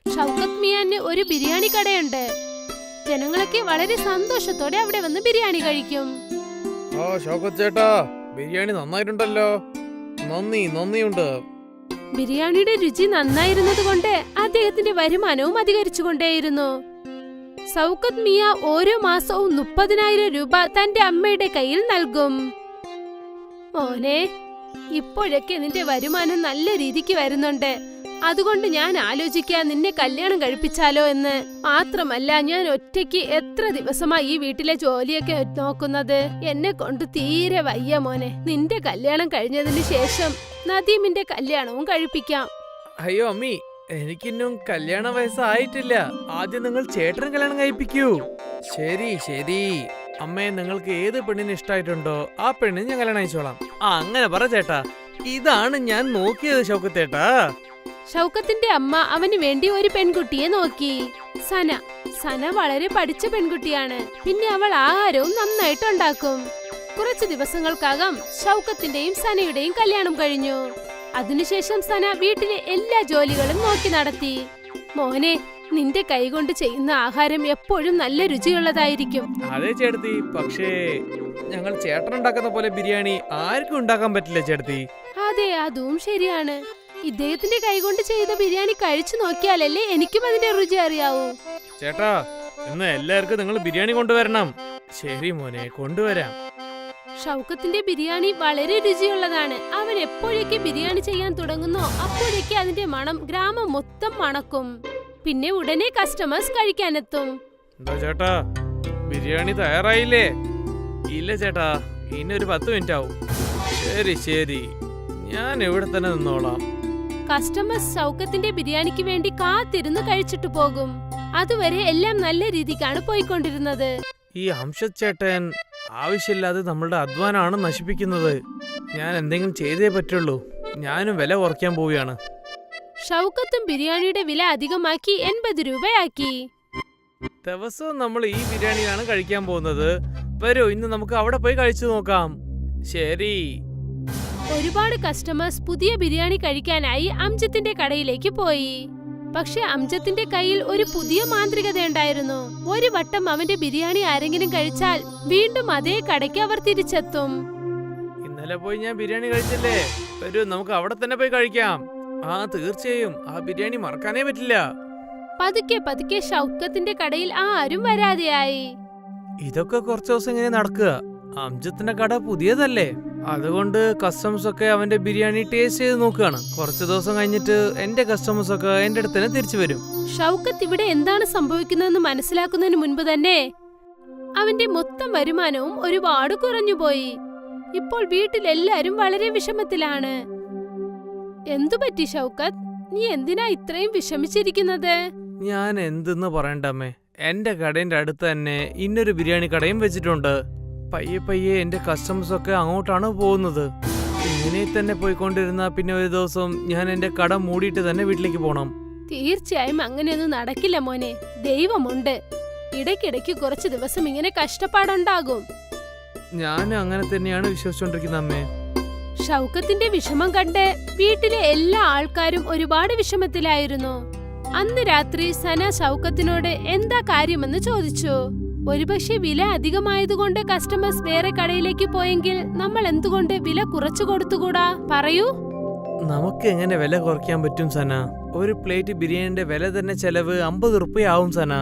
ഷൗക്കത്ത് മിയാന് ഒരു ബിരിയാണി കടയുണ്ട്. ജനങ്ങളൊക്കെ വളരെ സന്തോഷത്തോടെ അവിടെ വന്ന് ബിരിയാണി കഴിക്കും. ആ ഷൗക്കത്ത് ചേട്ടാ, ബിരിയാണി നന്നായിട്ടുണ്ടല്ലോ. നന്ദിയുണ്ട്. ബിരിയാണിയുടെ രുചി നന്നായിരുന്നത് കൊണ്ട് അദ്ദേഹത്തിന്റെ വരുമാനവും അധികരിച്ചുകൊണ്ടേയിരുന്നു. ഷൗക്കത്ത് മിയ ഓരോ മാസവും 30,000 രൂപ തന്റെ അമ്മയുടെ കയ്യിൽ നൽകും. മോനെ, ഇപ്പോഴൊക്കെ നിന്റെ വരുമാനം നല്ല രീതിക്ക് വരുന്നുണ്ട്. അതുകൊണ്ട് ഞാൻ ആലോചിക്കാൻ നിന്നെ കല്യാണം കഴിപ്പിച്ചാലോ എന്ന്. മാത്രമല്ല, ഞാൻ ഒറ്റയ്ക്ക് എത്ര ദിവസമായി ഈ വീട്ടിലെ ജോലിയൊക്കെ നോക്കുന്നത്. എന്നെ കൊണ്ട് തീരെ വയ്യ മോനെ. നിന്റെ കല്യാണം കഴിഞ്ഞതിന് ശേഷം നദീമിന്റെ കല്യാണവും കഴിപ്പിക്കാം. അയ്യോ അമ്മി, എനിക്കിന്നും കല്യാണ വയസ്സായിട്ടില്ല. ആദ്യം നിങ്ങൾ ചേട്ടനും കല്യാണം കഴിപ്പിക്കൂ. ശരി അമ്മേ, നിങ്ങൾക്ക് ഏത് പെണ്ണിന് ഇഷ്ടായിട്ടുണ്ടോ ആ പെണ്ണിന് ഞാൻ കല്യാണം അയച്ചോളാം. അങ്ങനെ പറ ചേട്ടാ. ഇതാണ് ഞാൻ നോക്കിയത് ഷൗക്കത്തേട്ടാ. ഷൗക്കത്തിന്റെ അമ്മ അവന് വേണ്ടി ഒരു പെൺകുട്ടിയെ നോക്കി. സന വളരെ പഠിച്ച പെൺകുട്ടിയാണ്. പിന്നെ അവൾ ആഹാരവും നന്നായിട്ട് ഉണ്ടാക്കും. കുറച്ചു ദിവസങ്ങൾക്കകം ഷൗക്കത്തിന്റെയും സനയുടെയും കല്യാണം കഴിഞ്ഞു. അതിനുശേഷം സന വീട്ടിലെ എല്ലാ ജോലികളും നോക്കി നടത്തി. മോനെ, നിന്റെ കൈകൊണ്ട് ചെയ്യുന്ന ആഹാരം എപ്പോഴും നല്ല രുചിയുള്ളതായിരിക്കും. അതെ ചേട്ടത്തി, പക്ഷേ ഞങ്ങൾ ചേട്ടൻ ഉണ്ടാക്കുന്ന പോലെ ബിരിയാണി ആർക്കും ഉണ്ടാക്കാൻ പറ്റില്ല ചേട്ടത്തി. അതെ, അതും ശരിയാണ്. ഇദ്ദേഹത്തിന്റെ കൈകൊണ്ട് ചെയ്ത ബിരിയാണി കഴിച്ചു നോക്കിയാലല്ലേ എനിക്കും അതിന്റെ രുചി അറിയാവൂ. ചേട്ടാ, ഇന്ന് എല്ലാവർക്കും നിങ്ങൾ ബിരിയാണി കൊണ്ടുവരണം. ശരി മോനെ, കൊണ്ടുവരാം. ഷൗക്കത്തിന്റെ ബിരിയാണി വളരെ രുചിയുള്ളതാണ്. അവൻ എപ്പോഴേക്ക് ബിരിയാണി ചെയ്യാൻ തുടങ്ങുന്നോ അപ്പോഴേക്ക് അതിന്റെ മണം ഗ്രാമം മൊത്തം മണക്കും. പിന്നെ ഉടനെ കസ്റ്റമേഴ്സ് കഴിക്കാനെത്തും. എന്താ ചേട്ടാ, ബിരിയാണി തയ്യാറായില്ലേ? ഇല്ല ചേട്ടാ, ഇനി ഒരു 10 മിനിറ്റ് ആവും. ശരി, ഞാൻ ഇവിടെ തന്നെ നിന്നോളാം. കസ്റ്റമേഴ്സ് ഷൗക്കത്തിന്റെ ബിരിയാണിക്ക് വേണ്ടി കാത്തിരുന്ന് കഴിച്ചിട്ട് പോകും. അതുവരെ എല്ലാം നല്ല രീതിക്കാണ് പോയിക്കൊണ്ടിരുന്നത്. ഈ അംഷദ് ചേട്ടൻ ആവശ്യമില്ലാതെ നമ്മളുടെ അധ്വാനാണ് നശിപ്പിക്കുന്നത്. ഞാൻ എന്തെങ്കിലും ചെയ്തേ പറ്റുള്ളൂ. ഞാനും വില കുറയ്ക്കാൻ പോവുകയാണ്. ഷൗക്കത്തും ബിരിയാണിയുടെ വില അധികമാക്കി 80 രൂപയാക്കി. ദിവസവും നമ്മൾ ഈ ബിരിയാണിയാണ് കഴിക്കാൻ പോകുന്നത്. വരൂ, ഇന്ന് നമുക്ക് അവിടെ പോയി കഴിച്ചു നോക്കാം. ശരി. ഒരുപാട് കസ്റ്റമേഴ്സ് പുതിയ ബിരിയാണി കഴിക്കാനായി അംജത്തിന്റെ കടയിലേക്ക് പോയി. പക്ഷെ അംജത്തിന്റെ കയ്യിൽ ഒരു പുതിയ മാന്ത്രികതയുണ്ടായിരുന്നു. ഒരു വട്ടം അവന്റെ ബിരിയാണി ആരെങ്കിലും കഴിച്ചാൽ വീണ്ടും അതേ കടയ്ക്ക് അവർ തിരിച്ചെത്തും. ഇന്നലെ പോയി ഞാൻ ബിരിയാണി കഴിച്ചില്ലേ? വരൂ, നമുക്ക് അവിടെ തന്നെ പോയി കഴിക്കാം. ആ തീർച്ചയായും, ആ ബിരിയാണി മറക്കാനേ പറ്റില്ല. പതുക്കെ ഷൗക്കത്തിന്റെ കടയിൽ ആരും വരാതെയായി. ഇതൊക്കെ കുറച്ചു ദിവസം ഇങ്ങനെ നടക്കുക. അംജത്തിന്റെ കട പുതിയതല്ലേ, അതുകൊണ്ട് കസ്റ്റമേഴ്സ് ഒക്കെ അവന്റെ ബിരിയാണി ടേസ്റ്റ് ചെയ്ത് നോക്കുകയാണ്. കുറച്ചു ദിവസം കഴിഞ്ഞിട്ട് എന്റെ കസ്റ്റമേഴ്സ് ഒക്കെ എന്റെ അടുത്ത് തന്നെ തിരിച്ചു വരും. ഷൗക്കത്ത് ഇവിടെ എന്താണ് സംഭവിക്കുന്നതെന്ന് മനസ്സിലാക്കുന്നതിന് മുൻപ് തന്നെ അവന്റെ മൊത്തം വരുമാനവും ഒരുപാട് കുറഞ്ഞുപോയി. ഇപ്പോൾ വീട്ടിലെല്ലാരും വളരെ വിഷമത്തിലാണ്. എന്തുപറ്റി ഷൗക്കത്ത്? നീ എന്തിനാ ഇത്രയും വിഷമിച്ചിരിക്കുന്നത്? ഞാൻ എന്തെന്ന് പറയണ്ടമ്മേ, എന്റെ കടയുടെ അടുത്ത് തന്നെ ഇന്നൊരു ബിരിയാണി കടയും വെച്ചിട്ടുണ്ട്. പയ്യെ എന്റെ കസ്റ്റമേഴ്സ് ഒക്കെ അങ്ങോട്ടാണ് പോകുന്നത്. ഇങ്ങനെ തന്നെ പോയിക്കൊണ്ടിരുന്ന പിന്നെ ഒരു ദിവസം ഞാൻ എന്റെ കട മൂടിയിട്ട് തന്നെ വീട്ടിലേക്ക് പോണം. തീർച്ചയായും അങ്ങനെയൊന്നും നടക്കില്ല മോനെ. ദൈവമുണ്ട്. ഇടയ്ക്കിടയ്ക്ക് കുറച്ച് ദിവസം ഇങ്ങനെ കഷ്ടപ്പാടുണ്ടാകും. ഞാൻ അങ്ങനെ തന്നെയാണ് വിശ്വസിച്ചോണ്ടിരിക്കുന്നത് അമ്മേ. ഷൗക്കത്തിന്റെ വിഷമം കണ്ട് വീട്ടിലെ എല്ലാ ആൾക്കാരും ഒരുപാട് വിഷമത്തിലായിരുന്നു. അന്ന് രാത്രി സന ഷൗക്കത്തിനോട് എന്താ കാര്യമെന്ന് ചോദിച്ചു. ഒരുപക്ഷെ വില അധികമായതുകൊണ്ട് കസ്റ്റമേഴ്സ് വേറെ കടയിലേക്ക് പോയെങ്കിൽ നമ്മൾ എന്തുകൊണ്ട് വില കുറച്ചു കൊടുത്തുകൂടാ? പറയൂ. നമുക്ക് എങ്ങനെ വില കുറയ്ക്കാൻ പറ്റും സന? ഒരു പ്ലേറ്റ് ബിരിയാണിന്റെ വില തന്നെ ചെലവ് 50 റുപ്യാവും സന.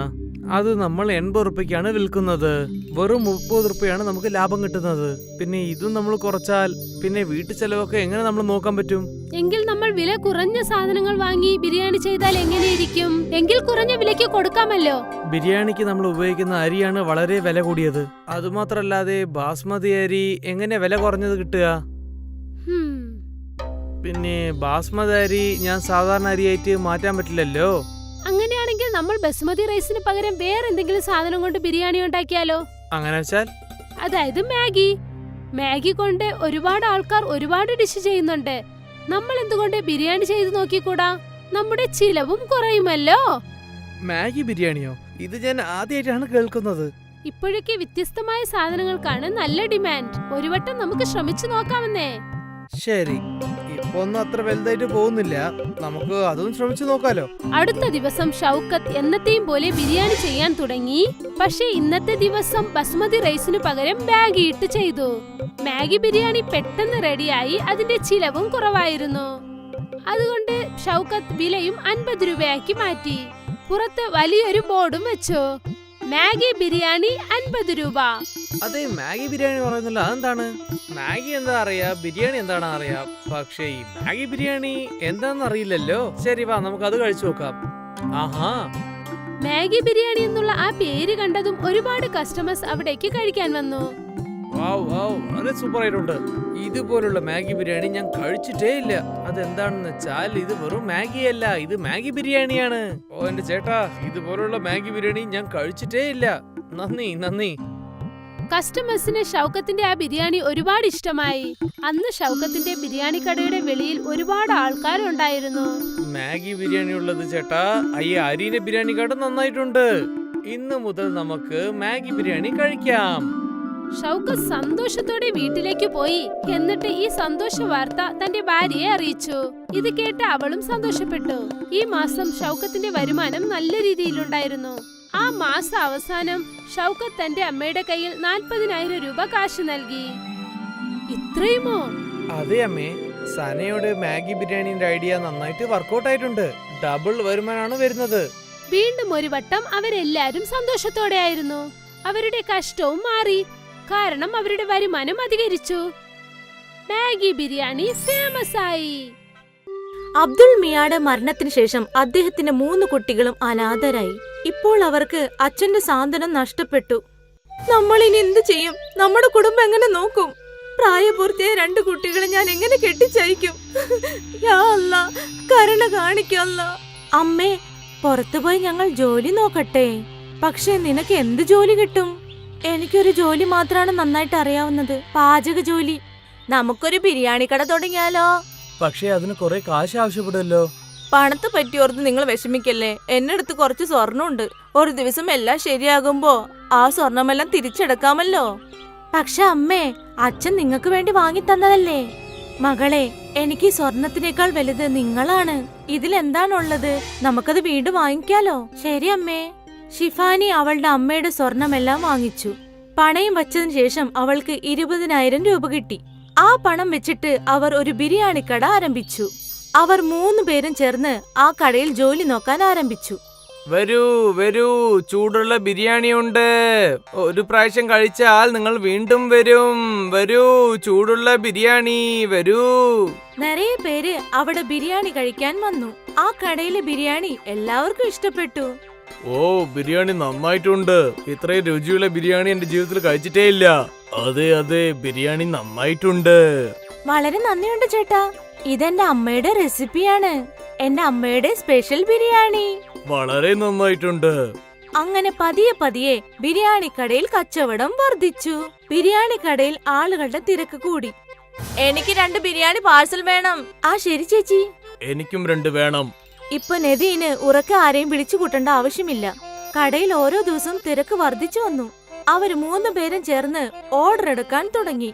അത് നമ്മൾ 80 റുപ്യക്കാണ് വിൽക്കുന്നത്. വെറും 30 റുപ്യാണ് നമുക്ക് ലാഭം കിട്ടുന്നത്. പിന്നെ ഇതും നമ്മൾ കുറച്ചാൽ പിന്നെ വീട്ടു ചെലവൊക്കെ എങ്ങനെ നമ്മൾ നോക്കാൻ പറ്റും? എങ്കിൽ നമ്മൾ വില കുറഞ്ഞ സാധനങ്ങൾ വാങ്ങി ബിരിയാണി ചെയ്താൽ എങ്ങനെയിരിക്കും? എങ്കിൽ കുറഞ്ഞ വിലയ്ക്ക് കൊടുക്കാമല്ലോ. ബിരിയാണിക്ക് നമ്മൾ ഉപയോഗിക്കുന്ന അരിയാണ് വളരെ വില കൂടിയത്. അതുമാത്രല്ലാതെ ബാസ്മതി അരി എങ്ങനെ വില കുറഞ്ഞത് കിട്ടുക? പിന്നെ ബാസ്മതി അരി ഞാൻ സാധാരണ അരിയായിട്ട് മാറ്റാൻ പറ്റില്ലല്ലോ. അങ്ങനെയാണെങ്കിൽ നമ്മൾ ബസുമതി റൈസിന് പകരം വേറെ എന്തെങ്കിലും സാധനം കൊണ്ട് ബിരിയാണി ഉണ്ടാക്കിയാലോ? അങ്ങനെ വെച്ചാൽ? അതായത് മാഗി കൊണ്ട് ഒരുപാട് ആൾക്കാർ ഒരുപാട് ഡിഷ് ചെയ്യുന്നുണ്ട്. നമ്മൾ എന്തുകൊണ്ട് ബിരിയാണി ചെയ്ത് നോക്കിക്കൂടാ? നമ്മുടെ ചിലവും കുറയുമല്ലോ. മാഗി ബിരിയാണിയോ? ഇത് ഞാൻ ആദ്യമായിട്ടാണ് കേൾക്കുന്നത്. ഇപ്പോഴൊക്കെ വ്യത്യസ്തമായ സാധനങ്ങൾക്കാണ് നല്ല ഡിമാൻഡ്. ഒരു വട്ടം നമുക്ക് ശ്രമിച്ചു നോക്കാമെന്നേ. ശരി, ഒന്നും അത്ര വലുതായിട്ട് പോകുന്നില്ല. നമുക്ക് അതൊന്നും ശ്രമിച്ചു നോക്കാലോ. അടുത്ത ദിവസം ഷൗക്കത്ത് എന്നത്തെയും പോലെ ബിരിയാണി ചെയ്യാൻ തുടങ്ങി. പക്ഷേ ഇന്നത്തെ ദിവസം ബസ്മതി റൈസിനു പകരം മാഗി ഇട്ട് ചെയ്തു. മാഗി ബിരിയാണി പെട്ടെന്ന് റെഡിയായി. അതിന്റെ ചിലവും കുറവായിരുന്നു. അതുകൊണ്ട് ഷൗക്കത്ത് വിലയും 50 രൂപയാക്കി മാറ്റി. പുറത്ത് വലിയൊരു ബോർഡും വെച്ചു, മാഗി ബിരിയാണി 50 രൂപ. അതെ, മാഗി ബിരിയാണി പറയുന്നില്ല, അതെന്താണ്? മാഗി എന്താ അറിയാ, ബിരിയാണി എന്താണ് അറിയാ, പക്ഷേ ഈ മാഗി ബിരിയാണി എന്താണെന്ന് അറിയില്ലല്ലോ. ശരി, വാ നമുക്ക് അത് കഴിച്ചു നോക്കാം. ആഹാ, മാഗി ബിരിയാണി എന്നുള്ള ആ പേര് കണ്ടതും ഒരുപാട് കസ്റ്റമേഴ്സ് അവിടേക്ക് കഴിക്കാൻ വന്നു. വാവ് വാവ്, വളരെ സൂപ്പർ ആയിട്ടുണ്ട്. ഇതുപോലുള്ള മാഗി ബിരിയാണി ഞാൻ കഴിച്ചിട്ടേ ഇല്ല. അതെന്താണെന്ന് വെച്ചാൽ ഇത് വെറും മാഗി അല്ല, ഇത് മാഗി ബിരിയാണിയാണ്. ഓ എന്റെ ചേട്ടാ, ഇതുപോലുള്ള മാഗി ബിരിയാണി ഞാൻ കഴിച്ചിട്ടേ ഇല്ല. നന്ദി നന്ദി. കസ്റ്റമേഴ്സിന് ഷൗക്കത്തിന്റെ ആ ബിരിയാണി ഒരുപാട് ഇഷ്ടമായി. അന്ന് ഷൗക്കത്തിന്റെ ബിരിയാണി കടയുടെ വെളിയിൽ ഒരുപാട് ആൾക്കാരുണ്ടായിരുന്നു. മാഗി ബിരിയാണി ഉള്ളത് ചേട്ടാ, അയ്യ അരിയുടെ ബിരിയാണി കട നന്നായിട്ടുണ്ട്. ഇന്ന് മുതൽ നമുക്ക് മാഗി ബിരിയാണി കഴിക്കാം. ഷൗക്കത്ത് സന്തോഷത്തോടെ വീട്ടിലേക്ക് പോയി. എന്നിട്ട് ഈ സന്തോഷ വാർത്ത തന്റെ ഭാര്യയെ അറിയിച്ചു. ഇത് കേട്ട് അവളും സന്തോഷപ്പെട്ടു. ഈ മാസം ഷൗക്കത്തിന്റെ വരുമാനം നല്ല രീതിയിലുണ്ടായിരുന്നു. ആ മാസ അവസാനം ഷൗക്കത്ത് തന്റെ അമ്മയുടെ കയ്യിൽ 40,000 രൂപ കാശ് നൽകി. ഇത്രയുമോ? അതെ അമ്മേ, സനയുടെ മാഗി ബിരിയാണിന്റെ ഐഡിയ നന്നായിട്ട് വർക്കൗട്ട് ആയിട്ടുണ്ട്. ഡബിൾ വരുമാനമാണ് വരുന്നത്. വീണ്ടും ഒരു വട്ടം അവരെല്ലാരും സന്തോഷത്തോടെ ആയിരുന്നു. അവരുടെ കഷ്ടവും മാറി, കാരണം അവരുടെ വരുമാനം അധികരിച്ചു. മാഗി ബിരിയാണി ഫേമസ് ആയി. അബ്ദുൾ മിയായുടെ മരണത്തിന് ശേഷം അദ്ദേഹത്തിന്റെ 3 കുട്ടികളും അനാഥരായി. ഇപ്പോൾ അവർക്ക് അച്ഛന്റെ സാന്ത്വനം നഷ്ടപ്പെട്ടു. നമ്മൾ ഇനി എന്ത് ചെയ്യും? നമ്മുടെ കുടുംബം എങ്ങനെ നോക്കും? പ്രായപൂർത്തിയായ 2 കുട്ടികളെ ഞാൻ എങ്ങനെ കെട്ടിച്ചയക്കും? യാ അല്ലാ, കരുണ കാണിക്കല്ല. അമ്മേ, പുറത്തുപോയി ഞങ്ങൾ ജോലി നോക്കട്ടെ. പക്ഷെ നിനക്ക് എന്ത് ജോലി കിട്ടും? എനിക്കൊരു ജോലി മാത്രമാണ് നന്നായിട്ട് അറിയാവുന്നത്, പാചക ജോലി. നമുക്കൊരു ബിരിയാണി കട തുടങ്ങിയാലോ? പക്ഷേ അതിന് കുറെ കാശ് ആവശ്യപ്പെടുമല്ലോ. പണത്തെ പറ്റിയോർത്ത് നിങ്ങൾ വിഷമിക്കല്ലേ. എന്റെ അടുത്ത് കുറച്ച് സ്വർണ്ണമുണ്ട്. ഒരു ദിവസം എല്ലാം ശരിയാകുമ്പോ ആ സ്വർണമെല്ലാം തിരിച്ചെടുക്കാമല്ലോ. പക്ഷെ അമ്മേ, അച്ഛൻ നിങ്ങൾക്ക് വേണ്ടി വാങ്ങി തന്നതല്ലേ. മകളെ, എനിക്ക് സ്വർണത്തിനേക്കാൾ വലുത് നിങ്ങളാണ്. ഇതിലെന്താണുള്ളത്? നമുക്കത് വീണ്ടും വാങ്ങിക്കാലോ. ശരി അമ്മേ. ഷിഫാനി അവളുടെ അമ്മയുടെ സ്വർണമെല്ലാം വാങ്ങിച്ചു. പണയം വച്ചതിന് ശേഷം അവൾക്ക് 20,000 രൂപ കിട്ടി. ആ പണം വെച്ചിട്ട് അവർ ഒരു ബിരിയാണി കട ആരംഭിച്ചു. അവർ 3 പേരും ചേർന്ന് ആ കടയിൽ ജോലി നോക്കാൻ ആരംഭിച്ചു. വരൂ വരൂ, ചൂടുള്ള ബിരിയാണി ഉണ്ട്. ഒരു പ്രാവശ്യം കഴിച്ചാൽ നിങ്ങൾ വീണ്ടും വരും. വരൂ, ചൂടുള്ള ബിരിയാണി വരൂ. നിറയെ പേര് അവിടെ ബിരിയാണി കഴിക്കാൻ വന്നു. ആ കടയിലെ ബിരിയാണി എല്ലാവർക്കും ഇഷ്ടപ്പെട്ടു. ഓ, ബിരിയാണി നന്നായിട്ടുണ്ട്. ഇത്രയും രുചിയുള്ള ബിരിയാണി എന്റെ ജീവിതത്തിൽ കഴിച്ചിട്ടേ ഇല്ല. അതെ അതെ, ബിരിയാണി നന്നായിട്ടുണ്ട്. വളരെ നന്ദിയുണ്ട് ചേട്ടാ. ഇതെന്റെ അമ്മയുടെ റെസിപ്പിയാണ്. എന്റെ അമ്മയുടെ സ്പെഷ്യൽ ബിരിയാണി. വളരെ നന്നായിട്ടുണ്ട്. അങ്ങനെ പതിയെ പതിയെ ബിരിയാണി കടയിൽ കച്ചവടം വർദ്ധിച്ചു. ബിരിയാണി കടയിൽ ആളുകളുടെ തിരക്ക് കൂടി. എനിക്ക് 2 ബിരിയാണി പാഴ്സൽ വേണം. ആ ശരി ചേച്ചി. എനിക്കും 2 വേണം. ഇപ്പൊ നദീന് ഉറക്കെ ആരെയും വിളിച്ചു കൂട്ടേണ്ട ആവശ്യമില്ല. കടയിൽ ഓരോ ദിവസവും തിരക്ക് വർദ്ധിച്ചു വന്നു. അവര് 3 പേരും ചേർന്ന് ഓർഡർ എടുക്കാൻ തുടങ്ങി.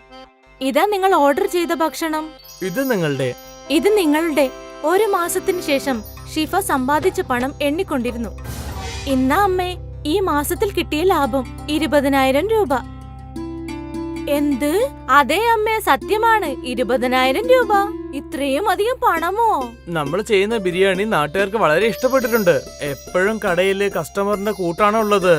ഇതാ നിങ്ങൾ ഓർഡർ ചെയ്ത ഭക്ഷണം. ഇത് നിങ്ങളുടെ. ഇത് നിങ്ങളുടെ. 1 മാസത്തിന് ശേഷം ഷിഫ സമ്പാദിച്ച പണം എണ്ണിക്കൊണ്ടിരുന്നു. ഇന്നാ അമ്മേ, ഈ മാസത്തിൽ കിട്ടിയ ലാഭം 20,000 രൂപ. എന്ത്? അതെ അമ്മേ, സത്യമാണ്. 20,000 രൂപ. ഇത്രയും അധികം പണമോ? നമ്മൾ ചെയ്യുന്ന ബിരിയാണി നാട്ടുകാർക്ക് വളരെ ഇഷ്ടപ്പെട്ടിട്ടുണ്ട്. എപ്പോഴും കടയില് കസ്റ്റമറിന്റെ കൂട്ടാണ് ഉള്ളത്.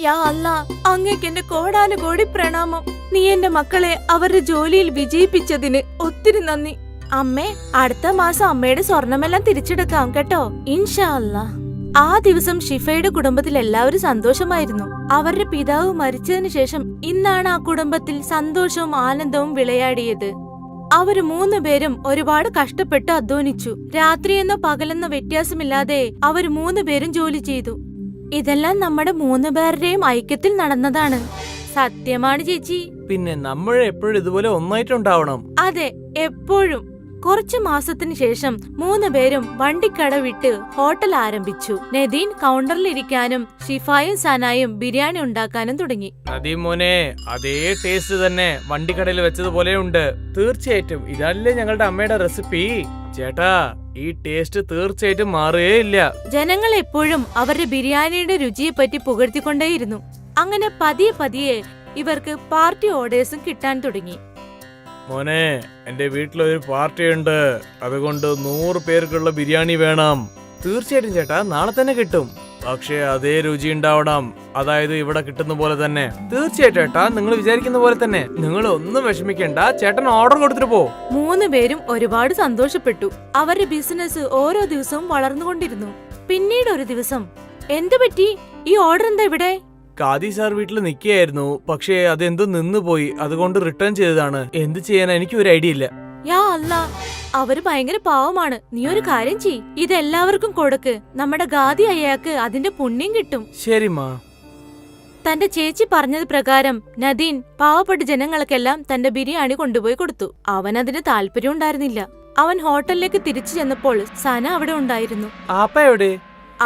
യാ അല്ലാ, അങ്ങേക്ക് എന്റെ കോടാനുകോടി പ്രണാമം. നീ എന്റെ മക്കളെ അവരുടെ ജോലിയിൽ വിജയിപ്പിച്ചതിന് ഒത്തിരി നന്ദി. അമ്മേ, അടുത്ത മാസം അമ്മയുടെ സ്വർണമെല്ലാം തിരിച്ചെടുക്കാം കേട്ടോ, ഇൻഷാ അല്ലാ. ആ ദിവസം ഷിഫയുടെ കുടുംബത്തിൽ എല്ലാവരും സന്തോഷമായിരുന്നു. അവരുടെ പിതാവ് മരിച്ചതിനു ശേഷം ഇന്നാണ് ആ കുടുംബത്തിൽ സന്തോഷവും ആനന്ദവും വിളയാടിയത്. അവര് 3 പേരും ഒരുപാട് കഷ്ടപ്പെട്ട് അധ്വാനിച്ചു. രാത്രിയെന്നോ പകലെന്നോ വ്യത്യാസമില്ലാതെ അവര് 3 പേരും ജോലി ചെയ്തു. ഇതെല്ലാം നമ്മുടെ 3 പേരുടെയും ഐക്യത്തിൽ നടന്നതാണ്. സത്യമാണ് ചേച്ചി. പിന്നെ നമ്മൾ എപ്പോഴും ഇതുപോലെ ഒന്നായിട്ടുണ്ടാവണം. അതെ, എപ്പോഴും. കുറച്ചു മാസത്തിന് ശേഷം 3 പേരും വണ്ടിക്കട വിട്ട് ഹോട്ടൽ ആരംഭിച്ചു. നദീൻ കൗണ്ടറിലിരിക്കാനും ഷിഫായും സനായും ബിരിയാണി ഉണ്ടാക്കാനും തുടങ്ങി. നദീം മോനെ, അതേ ടേസ്റ്റ് തന്നെ വണ്ടിക്കടയിൽ വെച്ചതുപോലെ ഉണ്ട്. തീർച്ചയായിട്ടും ഇതല്ലേ ഞങ്ങളുടെ അമ്മയുടെ റെസിപ്പി. ചേട്ടാ, ഈ ടേസ്റ്റ് തീർച്ചയായിട്ടും മാറുകയില്ല. ജനങ്ങൾ എപ്പോഴും അവരുടെ ബിരിയാണിയുടെ രുചിയെ പറ്റി പുകഴ്ത്തിക്കൊണ്ടേയിരുന്നു. അങ്ങനെ പതിയെ പതിയെ ഇവർക്ക് പാർട്ടി ഓർഡേഴ്സും കിട്ടാൻ തുടങ്ങി. മോനെ, എന്റെ വീട്ടിലൊരു പാർട്ടി ഉണ്ട്, അതുകൊണ്ട് 100 പേർക്കുള്ള ബിരിയാണി വേണം. തീർച്ചയായിട്ടും ചേട്ടാ, നാളെ തന്നെ കിട്ടും. പക്ഷേ അതേ രുചി ഉണ്ടാവണം, അതായത് ഇവിടെ കിട്ടുന്ന പോലെ തന്നെ. തീർച്ചയായിട്ടും ചേട്ടാ, നിങ്ങൾ വിചാരിക്കുന്ന പോലെ തന്നെ. നിങ്ങൾ ഒന്നും വിഷമിക്കണ്ട, ചേട്ടൻ ഓർഡർ കൊടുത്തിട്ട് പോ. 3 പേരും ഒരുപാട് സന്തോഷപ്പെട്ടു. അവരുടെ ബിസിനസ് ഓരോ ദിവസവും വളർന്നുകൊണ്ടിരുന്നു. പിന്നീട് ഒരു ദിവസം, എന്തു പറ്റി? ഈ ഓർഡർ എന്താ ഇവിടെ? കാദി സാർ വീട്ടിൽ നിൽക്കുകയായിരുന്നു, പക്ഷേ അതെന്തോ നിന്നുപോയി, അതുകൊണ്ട് റിട്ടേൺ ചെയ്തതാണ്. എന്ത് ചെയ്യാനാ, എനിക്ക് ഒരു ഐഡിയ ഇല്ല. യാ അല്ലാ, അവര് ഭയങ്കര പാവമാണ്. നീ ഒരു കാര്യം ചെയ്, ഇതെല്ലാവർക്കും കൊടുക്ക്. നമ്മുടെ ഗാദി അയ്യാക്ക് അതിന്റെ പുണ്യം കിട്ടും. ശരി മാ. തന്റെ ചേച്ചി പറഞ്ഞത് പ്രകാരം നദീൻ പാവപ്പെട്ട ജനങ്ങൾക്കെല്ലാം തന്റെ ബിരിയാണി കൊണ്ടുപോയി കൊടുത്തു. അവൻ അതിന് താല്പര്യം ഉണ്ടായിരുന്നില്ല. അവൻ ഹോട്ടലിലേക്ക് തിരിച്ചു ചെന്നപ്പോൾ സന അവിടെ ഉണ്ടായിരുന്നു. ആപ്പ എവിടെ?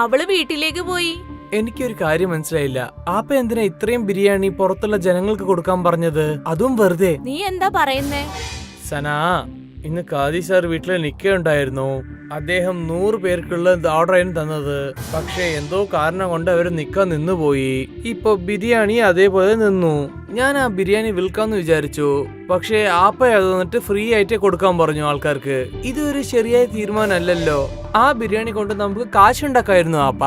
അവള് വീട്ടിലേക്ക് പോയി. എനിക്കൊരു കാര്യം മനസ്സിലായില്ല. ആപ്പ എന്തിനാ ഇത്രയും ബിരിയാണി പുറത്തുള്ള ജനങ്ങൾക്ക് കൊടുക്കാൻ പറഞ്ഞത്, അതും വെറുതെ? നീ എന്താ പറയുന്നേ? സനാ, ഇന്ന് കാദി സാർ വീട്ടിൽ നിൽക്കുകയുണ്ടായിരുന്നു. അദ്ദേഹം 100 പേർക്കുള്ള ഓർഡർ ആയിരുന്നു തന്നത്. പക്ഷെ എന്തോ കാരണം കൊണ്ട് അവര് നിക്കാൻ നിന്നുപോയി. ഇപ്പൊ ബിരിയാണി അതേപോലെ നിന്നു. ഞാൻ ആ ബിരിയാണി വിൽക്കാന്ന് വിചാരിച്ചു, പക്ഷെ ആപ്പ അത് വന്നിട്ട് ഫ്രീ ആയിട്ട് കൊടുക്കാൻ പറഞ്ഞു ആൾക്കാർക്ക്. ഇതൊരു ശരിയായ തീരുമാനമല്ലല്ലോ. ആ ബിരിയാണി കൊണ്ട് നമുക്ക് കാശുണ്ടാക്കായിരുന്നു ആപ്പ.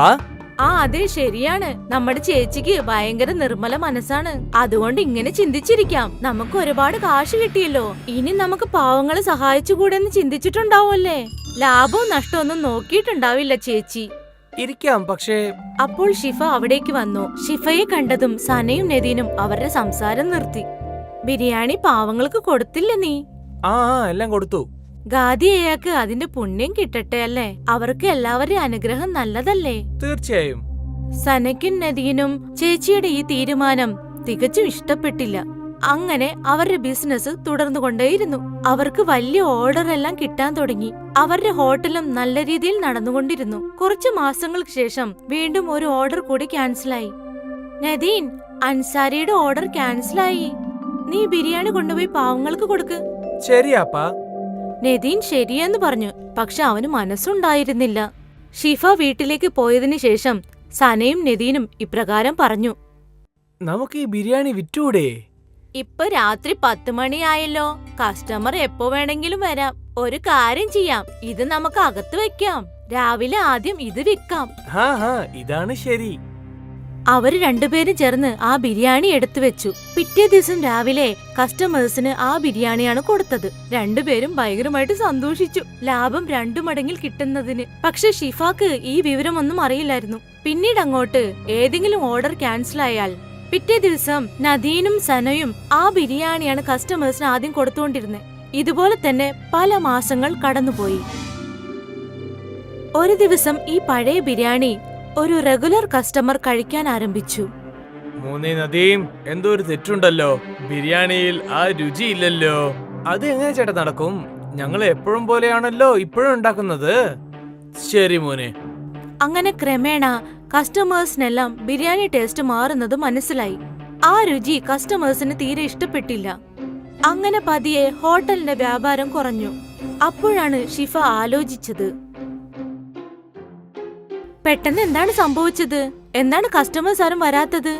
ആ അതെ, ശരിയാണ്. നമ്മുടെ ചേച്ചിക്ക് ഭയങ്കര നിർമ്മല മനസ്സാണ്. അതുകൊണ്ട് ഇങ്ങനെ ചിന്തിച്ചിരിക്കാം. നമുക്ക് ഒരുപാട് കാശ് കിട്ടിയല്ലോ, ഇനി നമുക്ക് പാവങ്ങളെ സഹായിച്ചുകൂടെന്ന് ചിന്തിച്ചിട്ടുണ്ടാവുമല്ലേ. ലാഭവും നഷ്ടമൊന്നും നോക്കിയിട്ടുണ്ടാവില്ല ചേച്ചി. ഇരിക്കാം, പക്ഷേ. അപ്പോൾ ഷിഫ അവിടേക്ക് വന്നു. ഷിഫയെ കണ്ടതും സനയും നദീനും അവരുടെ സംസാരം നിർത്തി. ബിരിയാണി പാവങ്ങൾക്ക് കൊടുത്തില്ല നീ? ആ, എല്ലാം കൊടുത്തു. ഗാദി അയ്യാക്ക് അതിന്റെ പുണ്യം കിട്ടട്ടെ അല്ലേ. അവർക്ക് എല്ലാവരുടെയും അനുഗ്രഹം നല്ലതല്ലേ. തീർച്ചയായും. സനയ്ക്കും നദീനും ചേച്ചിയുടെ ഈ തീരുമാനം തികച്ചും ഇഷ്ടപ്പെട്ടില്ല. അങ്ങനെ അവരുടെ ബിസിനസ് തുടർന്നുകൊണ്ടേയിരുന്നു. അവർക്ക് വലിയ ഓർഡർ എല്ലാം കിട്ടാൻ തുടങ്ങി. അവരുടെ ഹോട്ടലും നല്ല രീതിയിൽ നടന്നുകൊണ്ടിരുന്നു. കുറച്ചു മാസങ്ങൾക്ക് ശേഷം വീണ്ടും ഒരു ഓർഡർ കൂടി ക്യാൻസലായി. Nadine, അൻസാരിയുടെ order ക്യാൻസലായി. നീ ബിരിയാണി കൊണ്ടുപോയി പാവങ്ങൾക്ക് കൊടുക്ക്. ശരിയാപ്പാ. നദീൻ ശരിയെന്ന് പറഞ്ഞു. പക്ഷെ അവന് മനസ്സുണ്ടായിരുന്നില്ല. ഷിഫ വീട്ടിലേക്ക് പോയതിനു ശേഷം സനയും നദീനും ഇപ്രകാരം പറഞ്ഞു. നമുക്ക് ഈ ബിരിയാണി വിറ്റൂടെ? ഇപ്പൊ രാത്രി 10 മണിയായല്ലോ. കസ്റ്റമർ എപ്പോ വേണമെങ്കിലും വരാം. ഒരു കാര്യം ചെയ്യാം, ഇത് നമുക്ക് അകത്ത് വെക്കാം. രാവിലെ ആദ്യം ഇത് വിൽക്കാം. ഇതാണ് ശരി. അവര് രണ്ടുപേരും ചേർന്ന് ആ ബിരിയാണി എടുത്തു വെച്ചു. പിറ്റേ ദിവസം രാവിലെ കസ്റ്റമേഴ്സിന് ആ ബിരിയാണിയാണ് കൊടുത്തത്. രണ്ടുപേരും ഭയങ്കരമായിട്ട് സന്തോഷിച്ചു, ലാഭം 2 മടങ്ങിൽ കിട്ടുന്നതിന്. പക്ഷെ ഷിഫാക്ക് ഈ വിവരമൊന്നും അറിയില്ലായിരുന്നു. പിന്നീട് അങ്ങോട്ട് ഏതെങ്കിലും ഓർഡർ ക്യാൻസൽ ആയാൽ പിറ്റേ ദിവസം നദീനും സനയും ആ ബിരിയാണിയാണ് കസ്റ്റമേഴ്സിന് ആദ്യം കൊടുത്തുകൊണ്ടിരുന്നത്. ഇതുപോലെ തന്നെ പല മാസങ്ങൾ കടന്നുപോയി. ഒരു ദിവസം ഈ പഴയ ബിരിയാണി ഒരു റെഗുലർ കസ്റ്റമർ കഴിക്കാൻ ആരംഭിച്ചു. മൂന്നേ നദീം, എന്തോ ഒരു തെറ്റുണ്ടല്ലോ. ബിരിയാണിയിൽ ആ രുചിയില്ലല്ലോ. അത് എങ്ങനെ ചേട്ടാ നടക്കും? ഞങ്ങൾ എപ്പോഴും പോലെയാണല്ലോ ഇപ്പോഴും ഉണ്ടാക്കുന്നത്. ശരി മോനെ. അങ്ങനെ ക്രമേണ കസ്റ്റമേഴ്സിനെല്ലാം ബിരിയാണി ടേസ്റ്റ് മാറുന്നത് മനസ്സിലായി. ആ രുചി കസ്റ്റമേഴ്സിന് തീരെ ഇഷ്ടപ്പെട്ടില്ല. അങ്ങനെ പതിയെ ഹോട്ടലിന്റെ വ്യാപാരം കുറഞ്ഞു. അപ്പോഴാണ് ഷിഫ ആലോചിച്ചത്, പെട്ടെന്ന് എന്താണ് സംഭവിച്ചത്? എന്താണ് കസ്റ്റമേഴ്സ് ആരും വരാത്തത്?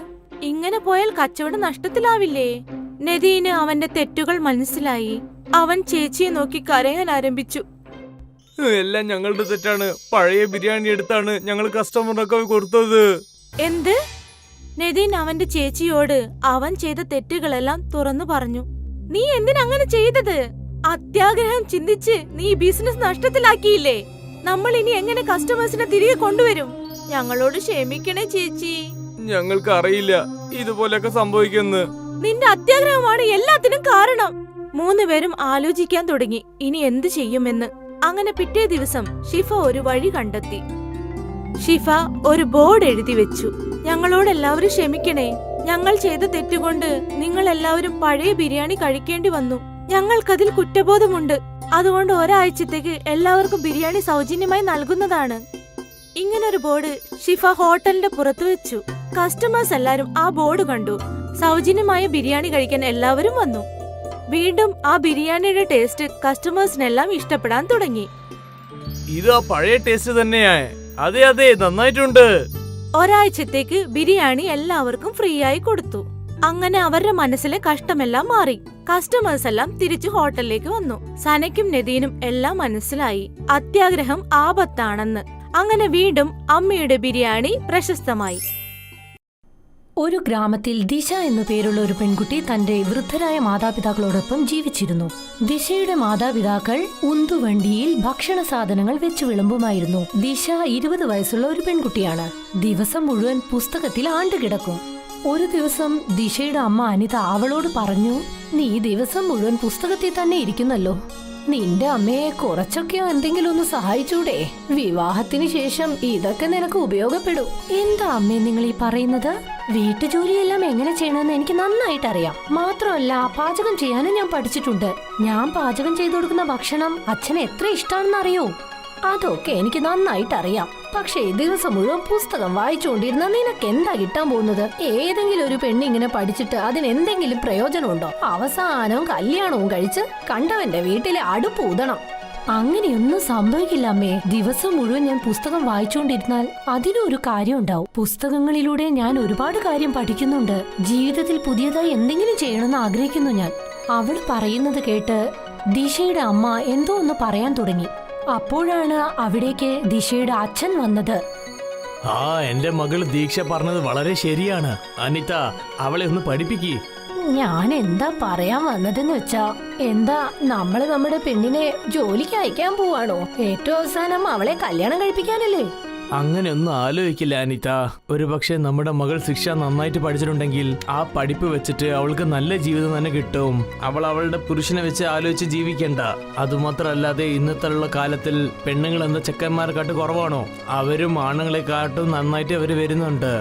ഇങ്ങനെ പോയാൽ കച്ചവടം നഷ്ടത്തിലാവില്ലേ? നദീന് അവന്റെ തെറ്റുകൾ മനസ്സിലായി. അവൻ ചേച്ചിയെ നോക്കി കരയാൻ ആരംഭിച്ചു. എല്ലാം ഞങ്ങളുടെ തെറ്റാണ്. പഴയ ബിരിയാണി എടുത്താണ് ഞങ്ങൾ കസ്റ്റമറിനൊക്കെ കൊടുത്തത്. എന്ത്? നദീൻ അവന്റെ ചേച്ചിയോട് അവൻ ചെയ്ത തെറ്റുകളെല്ലാം തുറന്നു പറഞ്ഞു. നീ എന്തിനങ്ങനെ ചെയ്തത്? അത്യാഗ്രഹം ചിന്തിച്ച് നീ ബിസിനസ് നഷ്ടത്തിലാക്കിയില്ലേ? നമ്മൾ ഇനി എങ്ങനെ കസ്റ്റമേഴ്സിനെ തിരികെ കൊണ്ടുവരും? ഞങ്ങളോട് ക്ഷമിക്കണേ ചേച്ചി. ഞങ്ങൾക്ക് അറിയില്ല ഇതുപോലൊക്കെ സംഭവിക്കുന്നു. നിന്റെ അത്യാഗ്രഹമാണ് എല്ലാത്തിനും കാരണം. 3 പേരും ആലോചിക്കാൻ തുടങ്ങി ഇനി എന്ത് ചെയ്യുമെന്ന്. അങ്ങനെ പിറ്റേ ദിവസം ഷിഫ ഒരു വഴി കണ്ടെത്തി. ഷിഫ ഒരു ബോർഡ് എഴുതി വെച്ചു. ഞങ്ങളോട് എല്ലാവരും ക്ഷമിക്കണേ. ഞങ്ങൾ ചെയ്ത തെറ്റുകൊണ്ട് നിങ്ങൾ എല്ലാവരും പഴയ ബിരിയാണി കഴിക്കേണ്ടി വന്നു. ഞങ്ങൾക്കതിൽ കുറ്റബോധമുണ്ട്. അതുകൊണ്ട് ഒരാഴ്ചത്തേക്ക് എല്ലാവർക്കും ബിരിയാണി സൗജന്യമായി നൽകുന്നതാണ്. ഇങ്ങനൊരു ബോർഡ് ഷിഫ ഹോട്ടലിന്റെ പുറത്ത് വെച്ചു. കസ്റ്റമേഴ്സ് എല്ലാരും ആ ബോർഡ് കണ്ടു. സൗജന്യമായ ബിരിയാണി കഴിക്കാൻ എല്ലാവരും വന്നു. വീണ്ടും ആ ബിരിയാണിയുടെ ടേസ്റ്റ് കസ്റ്റമേഴ്സിനെല്ലാം ഇഷ്ടപ്പെടാൻ തുടങ്ങി. ഇത് ആ പഴയ ടേസ്റ്റ് തന്നെയാ. അതെ അതെ, നന്നായിട്ടുണ്ട്. ഒരാഴ്ചത്തേക്ക് ബിരിയാണി എല്ലാവർക്കും ഫ്രീ ആയി കൊടുത്തു. അങ്ങനെ അവരുടെ മനസ്സിലെ കഷ്ടമെല്ലാം മാറി. കസ്റ്റമേഴ്സ് എല്ലാം തിരിച്ചു ഹോട്ടലിലേക്ക് വന്നു. സനയ്ക്കും നദീനും എല്ലാം മനസ്സിലായി അത്യാഗ്രഹം ആപത്താണെന്ന്. അങ്ങനെ വീണ്ടും അമ്മയുടെ ബിരിയാണി പ്രശസ്തമായി. ഒരു ഗ്രാമത്തിൽ ദിശ എന്നു പേരുള്ള ഒരു പെൺകുട്ടി തന്റെ വൃദ്ധരായ മാതാപിതാക്കളോടൊപ്പം ജീവിച്ചിരുന്നു. ദിശയുടെ മാതാപിതാക്കൾ ഉന്തുവണ്ടിയിൽ ഭക്ഷണ സാധനങ്ങൾ വെച്ചു വിളമ്പുമായിരുന്നു. ദിശ 20 വയസ്സുള്ള ഒരു പെൺകുട്ടിയാണ്. ദിവസം മുഴുവൻ പുസ്തകത്തിൽ ആണ്ടുകിടക്കും. ഒരു ദിവസം ദിശയുടെ അമ്മ അനിത അവളോട് പറഞ്ഞു, നീ ദിവസം മുഴുവൻ പുസ്തകത്തിൽ തന്നെ ഇരിക്കുന്നല്ലോ. നിന്റെ അമ്മയെ കുറച്ചൊക്കെ എന്തെങ്കിലും ഒന്ന് സഹായിച്ചൂടെ? വിവാഹത്തിന് ശേഷം ഇതൊക്കെ നിനക്ക് ഉപയോഗപ്പെടും. എന്താ അമ്മേ നിങ്ങൾ ഈ പറയുന്നത്? വീട്ടുജോലിയെല്ലാം എങ്ങനെ ചെയ്യണമെന്ന് എനിക്ക് നന്നായിട്ട് അറിയാം. മാത്രമല്ല പാചകം ചെയ്യാനും ഞാൻ പഠിച്ചിട്ടുണ്ട്. ഞാൻ പാചകം ചെയ്തു കൊടുക്കുന്ന ഭക്ഷണം അച്ഛന് എത്ര ഇഷ്ടമാണെന്ന് അറിയോ? അതൊക്കെ എനിക്ക് നന്നായിട്ട് അറിയാം. പക്ഷേ ദിവസം മുഴുവൻ പുസ്തകം വായിച്ചുകൊണ്ടിരുന്ന നിനക്ക് എന്താ കിട്ടാൻ പോകുന്നത്? ഏതെങ്കിലും ഒരു പെണ്ണിങ്ങനെ പഠിച്ചിട്ട് അതിനെന്തെങ്കിലും പ്രയോജനമുണ്ടോ? അവസാനം കല്യാണവും കഴിച്ച് കണ്ടവന്റെ വീട്ടിലെ അടുപ്പ് ഊതണം. അങ്ങനെയൊന്നും സംഭവിക്കില്ല അമ്മേ. ദിവസം മുഴുവൻ ഞാൻ പുസ്തകം വായിച്ചുകൊണ്ടിരുന്നാൽ അതിനൊരു കാര്യം ഉണ്ടാവും. പുസ്തകങ്ങളിലൂടെ ഞാൻ ഒരുപാട് കാര്യം പഠിക്കുന്നുണ്ട്. ജീവിതത്തിൽ പുതിയതായി എന്തെങ്കിലും ചെയ്യണമെന്ന് ആഗ്രഹിക്കുന്നു ഞാൻ. അവൾ പറയുന്നത് കേട്ട് ദിശയുടെ അമ്മ എന്തോ ഒന്ന് പറയാൻ തുടങ്ങി. അപ്പോഴാണ് അവിടേക്ക് ദിശയുടെ അച്ഛൻ വന്നത്. ആ, എന്റെ മകള് ദീക്ഷ പറഞ്ഞത് വളരെ ശരിയാണ്. അനിത, അവളെ ഒന്ന് പഠിപ്പിക്കേ. ഞാൻ എന്താ പറയാൻ വന്നതെന്ന് വെച്ചാ, എന്താ നമ്മള് നമ്മുടെ പെണ്ണിനെ ജോലിക്ക് അയക്കാൻ പോവാണോ? ഏറ്റവും അവസാനം അവളെ കല്യാണം കഴിപ്പിക്കാനല്ലേ? അങ്ങനെ ഒന്നും ആലോചിക്കില്ല അനിത. ഒരുപക്ഷെ നമ്മുടെ മകൾ ശിക്ഷ നന്നായിട്ട് പഠിച്ചിട്ടുണ്ടെങ്കിൽ ആ പഠിപ്പ് വെച്ചിട്ട് അവൾക്ക് നല്ല ജീവിതം തന്നെ കിട്ടും. അവൾ അവളുടെ പുരുഷനെ വെച്ച് ആലോചിച്ച് ജീവിക്കണ്ട. അതുമാത്രമല്ലാതെ ഇന്നത്തെ കാലത്തിൽ പെണ്ണുങ്ങൾ എന്ന ചെക്കന്മാരെക്കാട്ട് കുറവാണോ? അവരും ആണുങ്ങളെക്കാട്ടും നന്നായിട്ട് അവര് വരുന്നുണ്ട്.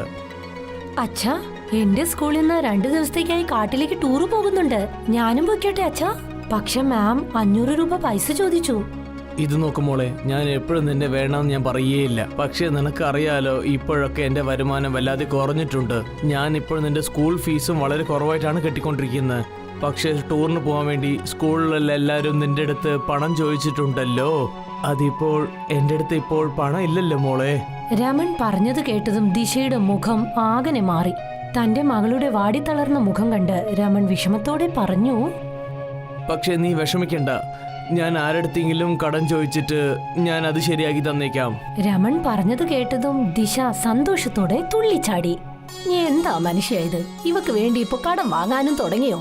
അച്ഛാ, എന്റെ സ്കൂളിൽ നിന്ന് 2 ദിവസത്തേക്കായി കാട്ടിലേക്ക് ടൂറ് പോകുന്നുണ്ട്. ഞാനും പൊയ്ക്കോട്ടെ അച്ഛാ? പക്ഷെ മാം 500 രൂപ പൈസ ചോദിച്ചു. ഇത് നോക്കുമോളെ, ഞാൻ എപ്പോഴും നിന്നെ വേണമെന്ന് ഞാൻ പറയുകയില്ല. പക്ഷെ നിനക്കറിയാലോ, ഇപ്പോഴൊക്കെ എന്റെ വരുമാനം വല്ലാതെ കുറഞ്ഞിട്ടുണ്ട്. ഞാൻ ഇപ്പോൾ നിന്റെ സ്കൂൾ ഫീസും വളരെ കുറവായിട്ടാണ് കെട്ടിക്കൊണ്ടിരിക്കുന്നത്. പക്ഷെ ടൂറിന് പോകാൻ വേണ്ടി സ്കൂളിലെല്ലാവരും നിന്റെ അടുത്ത് പണം ചോദിച്ചിട്ടുണ്ടല്ലോ. അതിപ്പോൾ എന്റെ അടുത്ത് ഇപ്പോൾ പണം ഇല്ലല്ലോ മോളെ. രമൺ പറഞ്ഞത് കേട്ടതും ദിശയുടെ മുഖം ആകെ മാറി. തന്റെ മകളുടെ വാടിത്തളർന്ന മുഖം കണ്ട് രമൺ വിഷമത്തോടെ പറഞ്ഞു, പക്ഷെ നീ വിഷമിക്കണ്ട. ഞാൻ ആരടുത്തെങ്കിലും കടം ചോദിച്ചിട്ട് ഞാൻ അത് ശരിയാക്കി തന്നേക്കാം. രമൺ പറഞ്ഞത് കേട്ടതും ദിശ സന്തോഷത്തോടെ തുള്ളിച്ചാടി. നീ എന്താ മനുഷ്യ ഇത്? ഇവക്ക് വേണ്ടി ഇപ്പൊ കടം വാങ്ങാനും തുടങ്ങിയോ?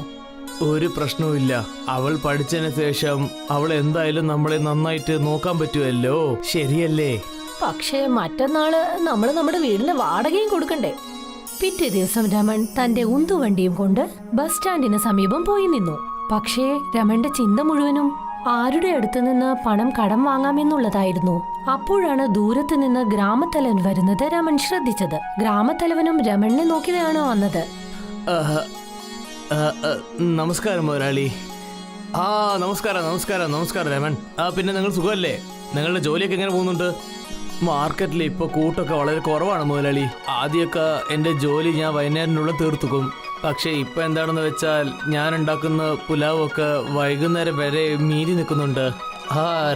ഒരു പ്രശ്നവുമില്ല. അവൾ പഠിച്ചതിന് ശേഷം അവൾ എന്തായാലും നമ്മളെ നന്നായിട്ട് നോക്കാൻ പറ്റുമല്ലോ, ശരിയല്ലേ? പക്ഷേ മറ്റന്നാള് നമ്മള് നമ്മുടെ വീടിന്റെ വാടകയും കൊടുക്കണ്ടേ? പിറ്റേ ദിവസം രമൺ തന്റെ ഉന്തുവണ്ടിയും കൊണ്ട് ബസ് സ്റ്റാൻഡിന് സമീപം പോയി നിന്നു. പക്ഷേ രമന്റെ ചിന്ത മുഴുവനും ആരുടെ അടുത്ത് നിന്ന് പണം കടം വാങ്ങാമെന്നുള്ളതായിരുന്നു. അപ്പോഴാണ് ദൂരത്ത് നിന്ന് ഗ്രാമത്തലവൻ വരുന്നത് രമൺ ശ്രദ്ധിച്ചത്. ഗ്രാമത്തലവനും രമണിനെ നോക്കിയാണ് വന്നത്. നമസ്കാരം മുതലാളി. ആ, നമസ്കാരം നമസ്കാരം നമസ്കാരം രമൺ. പിന്നെ നിങ്ങൾ സുഖമല്ലേ? നിങ്ങളുടെ ജോലിയൊക്കെ എങ്ങനെ പോകുന്നുണ്ട്? മാർക്കറ്റിൽ ഇപ്പോൾ കൂട്ടൊക്കെ വളരെ കുറവാണ് മുതലാളി. ആദ്യമൊക്കെ എൻ്റെ ജോലി ഞാൻ വൈകുന്നേരത്തിനുള്ളിൽ തീർത്തുക്കും. പക്ഷേ ഇപ്പൊ എന്താണെന്ന് വെച്ചാൽ ഞാൻ ഉണ്ടാക്കുന്ന പുലാവൊക്കെ വൈകുന്നേരം വരെ മീതി നിൽക്കുന്നുണ്ട്.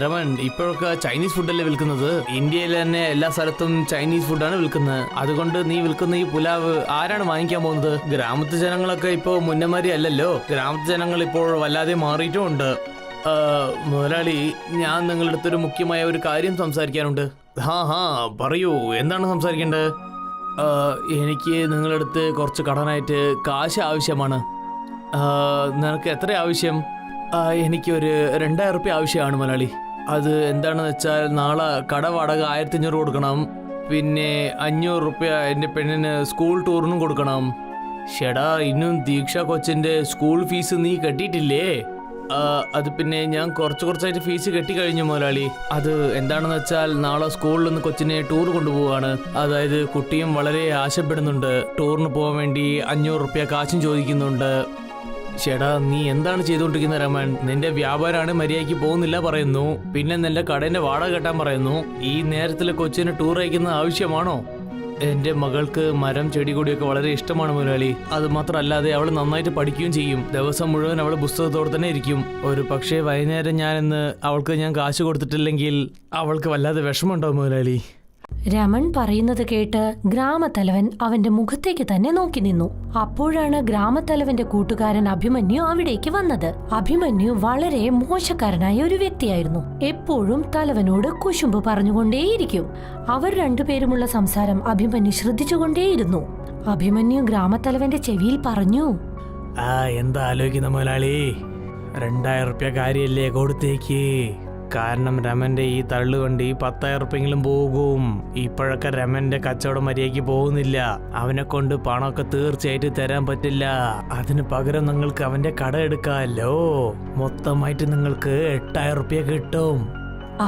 രമൺ, ഇപ്പോഴൊക്കെ ചൈനീസ് ഫുഡല്ലേ വിൽക്കുന്നത്? ഇന്ത്യയിൽ തന്നെ എല്ലാ സ്ഥലത്തും ചൈനീസ് ഫുഡാണ് വിൽക്കുന്നത്. അതുകൊണ്ട് നീ വിൽക്കുന്ന ഈ പുലാവ് ആരാണ് വാങ്ങിക്കാൻ പോകുന്നത്? ഗ്രാമത്തെ ജനങ്ങളൊക്കെ ഇപ്പോൾ മുന്നമാരി അല്ലല്ലോ. ഗ്രാമത്തെ ജനങ്ങൾ ഇപ്പോൾ വല്ലാതെ മാറിയിട്ടുമുണ്ട്. മുതലാളി, ഞാൻ നിങ്ങളുടെ അടുത്തൊരു മുഖ്യമായ ഒരു കാര്യം സംസാരിക്കാനുണ്ട്. പറയൂ, എന്താണ് സംസാരിക്കേണ്ടത്? എനിക്ക് നിങ്ങളുടെ അടുത്ത് കുറച്ച് കടനായിട്ട് കാശ് ആവശ്യമാണ്. നിനക്ക് എത്ര ആവശ്യം? എനിക്കൊരു 2000 റുപ്യ ആവശ്യമാണ് മുതലാളി. അത് എന്താണെന്ന് വെച്ചാൽ നാളെ കട വാടക 1500 കൊടുക്കണം. പിന്നെ 500 റുപ്യ എൻ്റെ പെണ്ണിന് സ്കൂൾ ടൂറിനും കൊടുക്കണം. ഷെടാ, ഇന്നും ദീക്ഷ കൊച്ചിൻ്റെ സ്കൂൾ ഫീസ് നീ കെട്ടിയിട്ടില്ലേ? അത് പിന്നെ ഞാൻ കുറച്ചായിട്ട് ഫീസ് കെട്ടിക്കഴിഞ്ഞു മുതലാളി. അത് എന്താണെന്ന് വെച്ചാൽ നാളെ സ്കൂളിൽ നിന്ന് കൊച്ചിനെ ടൂർ കൊണ്ടുപോവാണ്. അതായത് കുട്ടിയും വളരെ ആശപ്പെടുന്നുണ്ട്. ടൂറിന് പോകാൻ വേണ്ടി 500 റുപ്യ കാശും ചോദിക്കുന്നുണ്ട്. ചേടാ നീ എന്താണ് ചെയ്തുകൊണ്ടിരിക്കുന്നത് രമൻ? നിന്റെ വ്യാപാരമാണ് മര്യാദയ്ക്ക് പോകുന്നില്ല പറയുന്നു, പിന്നെ നിന്റെ കടേന്റെ വാടക കെട്ടാൻ പറയുന്നു. ഈ നേരത്തിലെ കൊച്ചിന് ടൂർ അയക്കുന്നത് ആവശ്യമാണോ? എന്റെ മകൾക്ക് മരം ചെടി കൊടിയൊക്കെ വളരെ ഇഷ്ടമാണ് മുതലാളി. അത് മാത്രമല്ലാതെ അവൾ നന്നായിട്ട് പഠിക്കുകയും ചെയ്യും. ദിവസം മുഴുവൻ അവൾ പുസ്തകത്തോടെ തന്നെ ഇരിക്കും. ഒരു പക്ഷേ വൈകുന്നേരം അവൾക്ക് ഞാൻ കാശ് കൊടുത്തിട്ടില്ലെങ്കിൽ അവൾക്ക് വല്ലാതെ വിഷമമുണ്ടാവും മുതലാളി. രമൺ പറയുന്നത് കേട്ട് ഗ്രാമത്തലവൻ അവന്റെ മുഖത്തേക്ക് തന്നെ നോക്കി നിന്നു. അപ്പോഴാണ് ഗ്രാമത്തലവന്റെ കൂട്ടുകാരൻ അഭിമന്യു അവിടേക്ക് വന്നത്. അഭിമന്യു വളരെ മോശക്കാരനായ ഒരു വ്യക്തിയായിരുന്നു. എപ്പോഴും തലവനോട് കുശുമ്പ് പറഞ്ഞുകൊണ്ടേയിരിക്കും. അവർ രണ്ടുപേരുമുള്ള സംസാരം അഭിമന്യു ശ്രദ്ധിച്ചുകൊണ്ടേയിരുന്നു. അഭിമന്യു ഗ്രാമത്തലവന്റെ ചെവിയിൽ പറഞ്ഞു, എന്താ ആലോചിക്കുന്ന മുതലാളി? 2000 റുപ്യ കാര്യല്ലേ കൊടുത്തേക്ക്. കാരണം രമന്റെ ഈ തള്ളുവണ്ടി 10,000 റുപ്യെങ്കിലും പോകും. ഇപ്പോഴൊക്കെ രമന്റെ കച്ചവടം മര്യാദയ്ക്ക് പോകുന്നില്ല. അവനെ കൊണ്ട് പണമൊക്കെ തീർച്ചയായിട്ടും തരാൻ പറ്റില്ല. അതിന് പകരം നിങ്ങൾക്ക് അവന്റെ കട എടുക്കാമല്ലോ. മൊത്തമായിട്ട് നിങ്ങൾക്ക് 8,000 റുപ്യ കിട്ടും.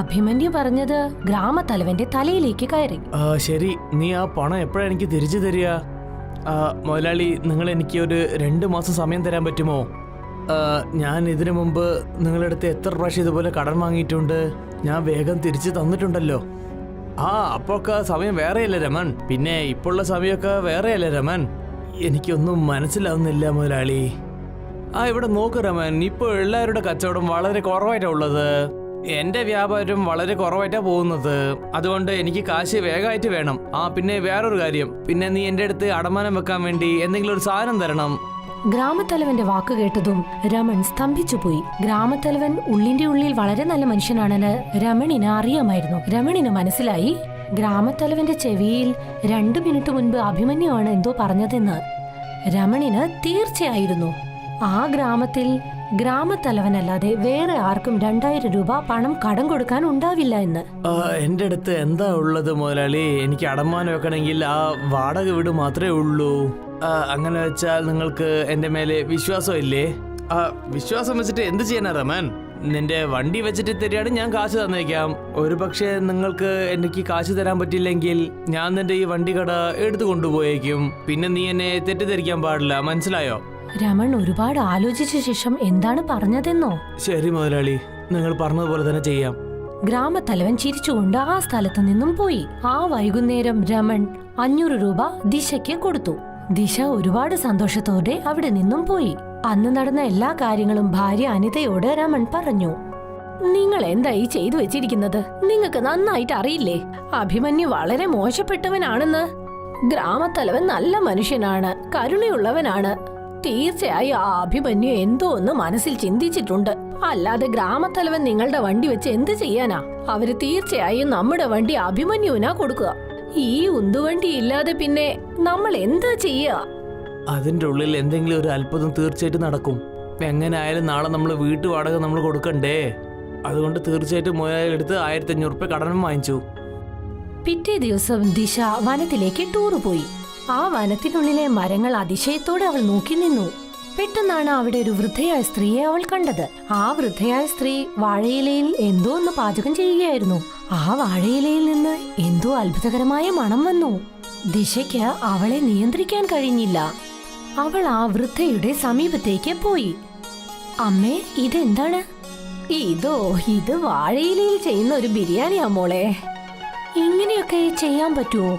അഭിമന്യു പറഞ്ഞത് ഗ്രാമത്തലവന്റെ തലയിലേക്ക് കയറി. ശരി, നീ ആ പണം എപ്പോഴാണ് എനിക്ക് തിരിച്ചു തരിക? മുതലാളി, നിങ്ങൾ എനിക്ക് ഒരു 2 മാസം സമയം തരാൻ പറ്റുമോ? ഞാൻ ഇതിനു മുമ്പ് നിങ്ങളുടെ അടുത്ത് എത്ര പ്രാവശ്യം ഇതുപോലെ കടം വാങ്ങിയിട്ടുണ്ട്. ഞാൻ വേഗം തിരിച്ചു തന്നിട്ടുണ്ടല്ലോ. അപ്പൊക്കെ സമയം വേറെയല്ലേ രമൻ? പിന്നെ ഇപ്പോഴുള്ള സമയമൊക്കെ വേറെയല്ലേ രമൻ? എനിക്കൊന്നും മനസ്സിലാവുന്നില്ല മുതലാളി. ഇവിടെ നോക്ക് രമൻ, ഇപ്പോൾ എല്ലാവരുടെ കച്ചവടം വളരെ കുറവായിട്ടാണ് ഉള്ളത്. എന്റെ വ്യാപാരം വളരെ കുറവായിട്ടാ പോകുന്നത്. അതുകൊണ്ട് എനിക്ക് കാശ് വേഗമായിട്ട് വേണം. പിന്നെ വേറൊരു കാര്യം, പിന്നെ നീ എന്റെ അടുത്ത് അടമാനം വെക്കാൻ വേണ്ടി എന്തെങ്കിലും ഒരു സാധനം തരണം. ഗ്രാമത്തലവന്റെ വാക്ക് കേട്ടതും രമൺ സ്തംഭിച്ചുപോയി. ഗ്രാമത്തലവൻ ഉള്ളിന്റെ ഉള്ളിൽ വളരെ നല്ല മനുഷ്യനാണെന്ന് രമണിന് അറിയാമായിരുന്നു. രമണിന് മനസ്സിലായി ഗ്രാമത്തലവന്റെ ചെവിയിൽ 2 മിനിറ്റ് മുൻപ് അഭിമന്യുവാണ് എന്തോ പറഞ്ഞതെന്ന്. രമണിന് തീർച്ചയായിരുന്നു ആ ഗ്രാമത്തിൽ ഗ്രാമത്തലവനല്ലാതെ വേറെ ആർക്കും 2000 രൂപ പണം കടം കൊടുക്കാൻ ഉണ്ടാവില്ല എന്ന്. എന്റെ അടുത്ത് എന്താ ഉള്ളത് മുതലാളി? എനിക്ക് അടമാനം വെക്കണമെങ്കിൽ ആ വാടക വീട് മാത്രമേ ഉള്ളൂ. അങ്ങനെ വെച്ചാൽ നിങ്ങൾക്ക് എന്റെ മേലെ വിശ്വാസം ഇല്ലേ? വിശ്വാസം വെച്ചിട്ട് എന്ത് ചെയ്യാനാ രമൻ? നിന്റെ വണ്ടി വെച്ചിട്ട് തരികയാണ്, ഞാൻ കാശ് തന്നേക്കാം. ഒരു പക്ഷേ നിങ്ങൾക്ക് എനിക്ക് കാശ് തരാൻ പറ്റില്ലെങ്കിൽ ഞാൻ നിന്റെ ഈ വണ്ടി കട എടുത്തു കൊണ്ടുപോയേക്കും. പിന്നെ നീ എന്നെ തെറ്റിദ്ധരിക്കാൻ പാടില്ല, മനസ്സിലായോ? രമൺ ഒരുപാട് ആലോചിച്ച ശേഷം എന്താണ് പറഞ്ഞതെന്നോ? ശരി മുതലാളി, നിങ്ങൾ പറഞ്ഞതുപോലെ തന്നെ ചെയ്യാം. ഗ്രാമത്തലവൻ ചിരിച്ചുകൊണ്ട് ആ സ്ഥലത്ത് നിന്നും പോയി. ആ വൈകുന്നേരം രമൺ 500 രൂപ ദിശയ്ക്ക് കൊടുത്തു. ദിശ ഒരുപാട് സന്തോഷത്തോടെ അവിടെ നിന്നും പോയി. അന്ന് നടന്ന എല്ലാ കാര്യങ്ങളും ഭാര്യ അനിതയോട് രമൺ പറഞ്ഞു. നിങ്ങൾ എന്തായി ചെയ്തു വെച്ചിരിക്കുന്നത്? നിങ്ങൾക്ക് നന്നായിട്ട് അറിയില്ലേ അഭിമന്യു വളരെ മോശപ്പെട്ടവനാണെന്ന്? ഗ്രാമത്തലവൻ നല്ല മനുഷ്യനാണ്, കരുണയുള്ളവനാണ്. തീർച്ചയായും ആ അഭിമന്യു എന്തോ ഒന്ന് മനസ്സിൽ ചിന്തിച്ചിട്ടുണ്ട്. അല്ലാതെ ഗ്രാമത്തലവൻ നിങ്ങളുടെ വണ്ടി വെച്ച് എന്ത് ചെയ്യാനാ? അവര് തീർച്ചയായും നമ്മുടെ വണ്ടി അഭിമന്യുവിനാ കൊടുക്കുക. ഈ ഉന്തുവണ്ടി ഇല്ലാതെ പിന്നെ നമ്മൾ എന്താ ചെയ്യുക? അതിന്റെ ഉള്ളിൽ എന്തെങ്കിലും ഒരു അത്ഭുതം തീർച്ചയായിട്ടും നടക്കും. എങ്ങനെ ആയാലും നാളെ നമ്മൾ വീട്ടുവാടക നമ്മൾ കൊടുക്കണ്ടേ? അതുകൊണ്ട് തീർച്ചയായിട്ടും മുതലാളിയെടുത്ത് 1500 റുപ്യ കടനം വാങ്ങിച്ചു. പിറ്റേ ദിവസം ദിശ വനത്തിലേക്ക് ടൂറ് പോയി. ആ വനത്തിനുള്ളിലെ മരങ്ങൾ അതിശയത്തോടെ അവൾ നോക്കി നിന്നു. പെട്ടെന്നാണ് അവിടെ ഒരു വൃദ്ധയായ സ്ത്രീയെ അവൾ കണ്ടത്. ആ വൃദ്ധയായ സ്ത്രീ വാഴയിലയിൽ എന്തോ ഒന്ന് പാചകം ചെയ്യുകയായിരുന്നു. ആ വാഴയിലയിൽ നിന്ന് എന്തോ അത്ഭുതകരമായ മണം വന്നു. ദിശയ്ക്ക് അവളെ നിയന്ത്രിക്കാൻ കഴിഞ്ഞില്ല. അവൾ ആ വൃദ്ധയുടെ സമീപത്തേക്ക് പോയി. അമ്മേ, ഇതെന്താണ്? ഇത് വാഴയിലയിൽ ചെയ്യുന്ന ഒരു ബിരിയാണിയാ മോളെ. ഇങ്ങനെയൊക്കെ ചെയ്യാൻ പറ്റുമോ?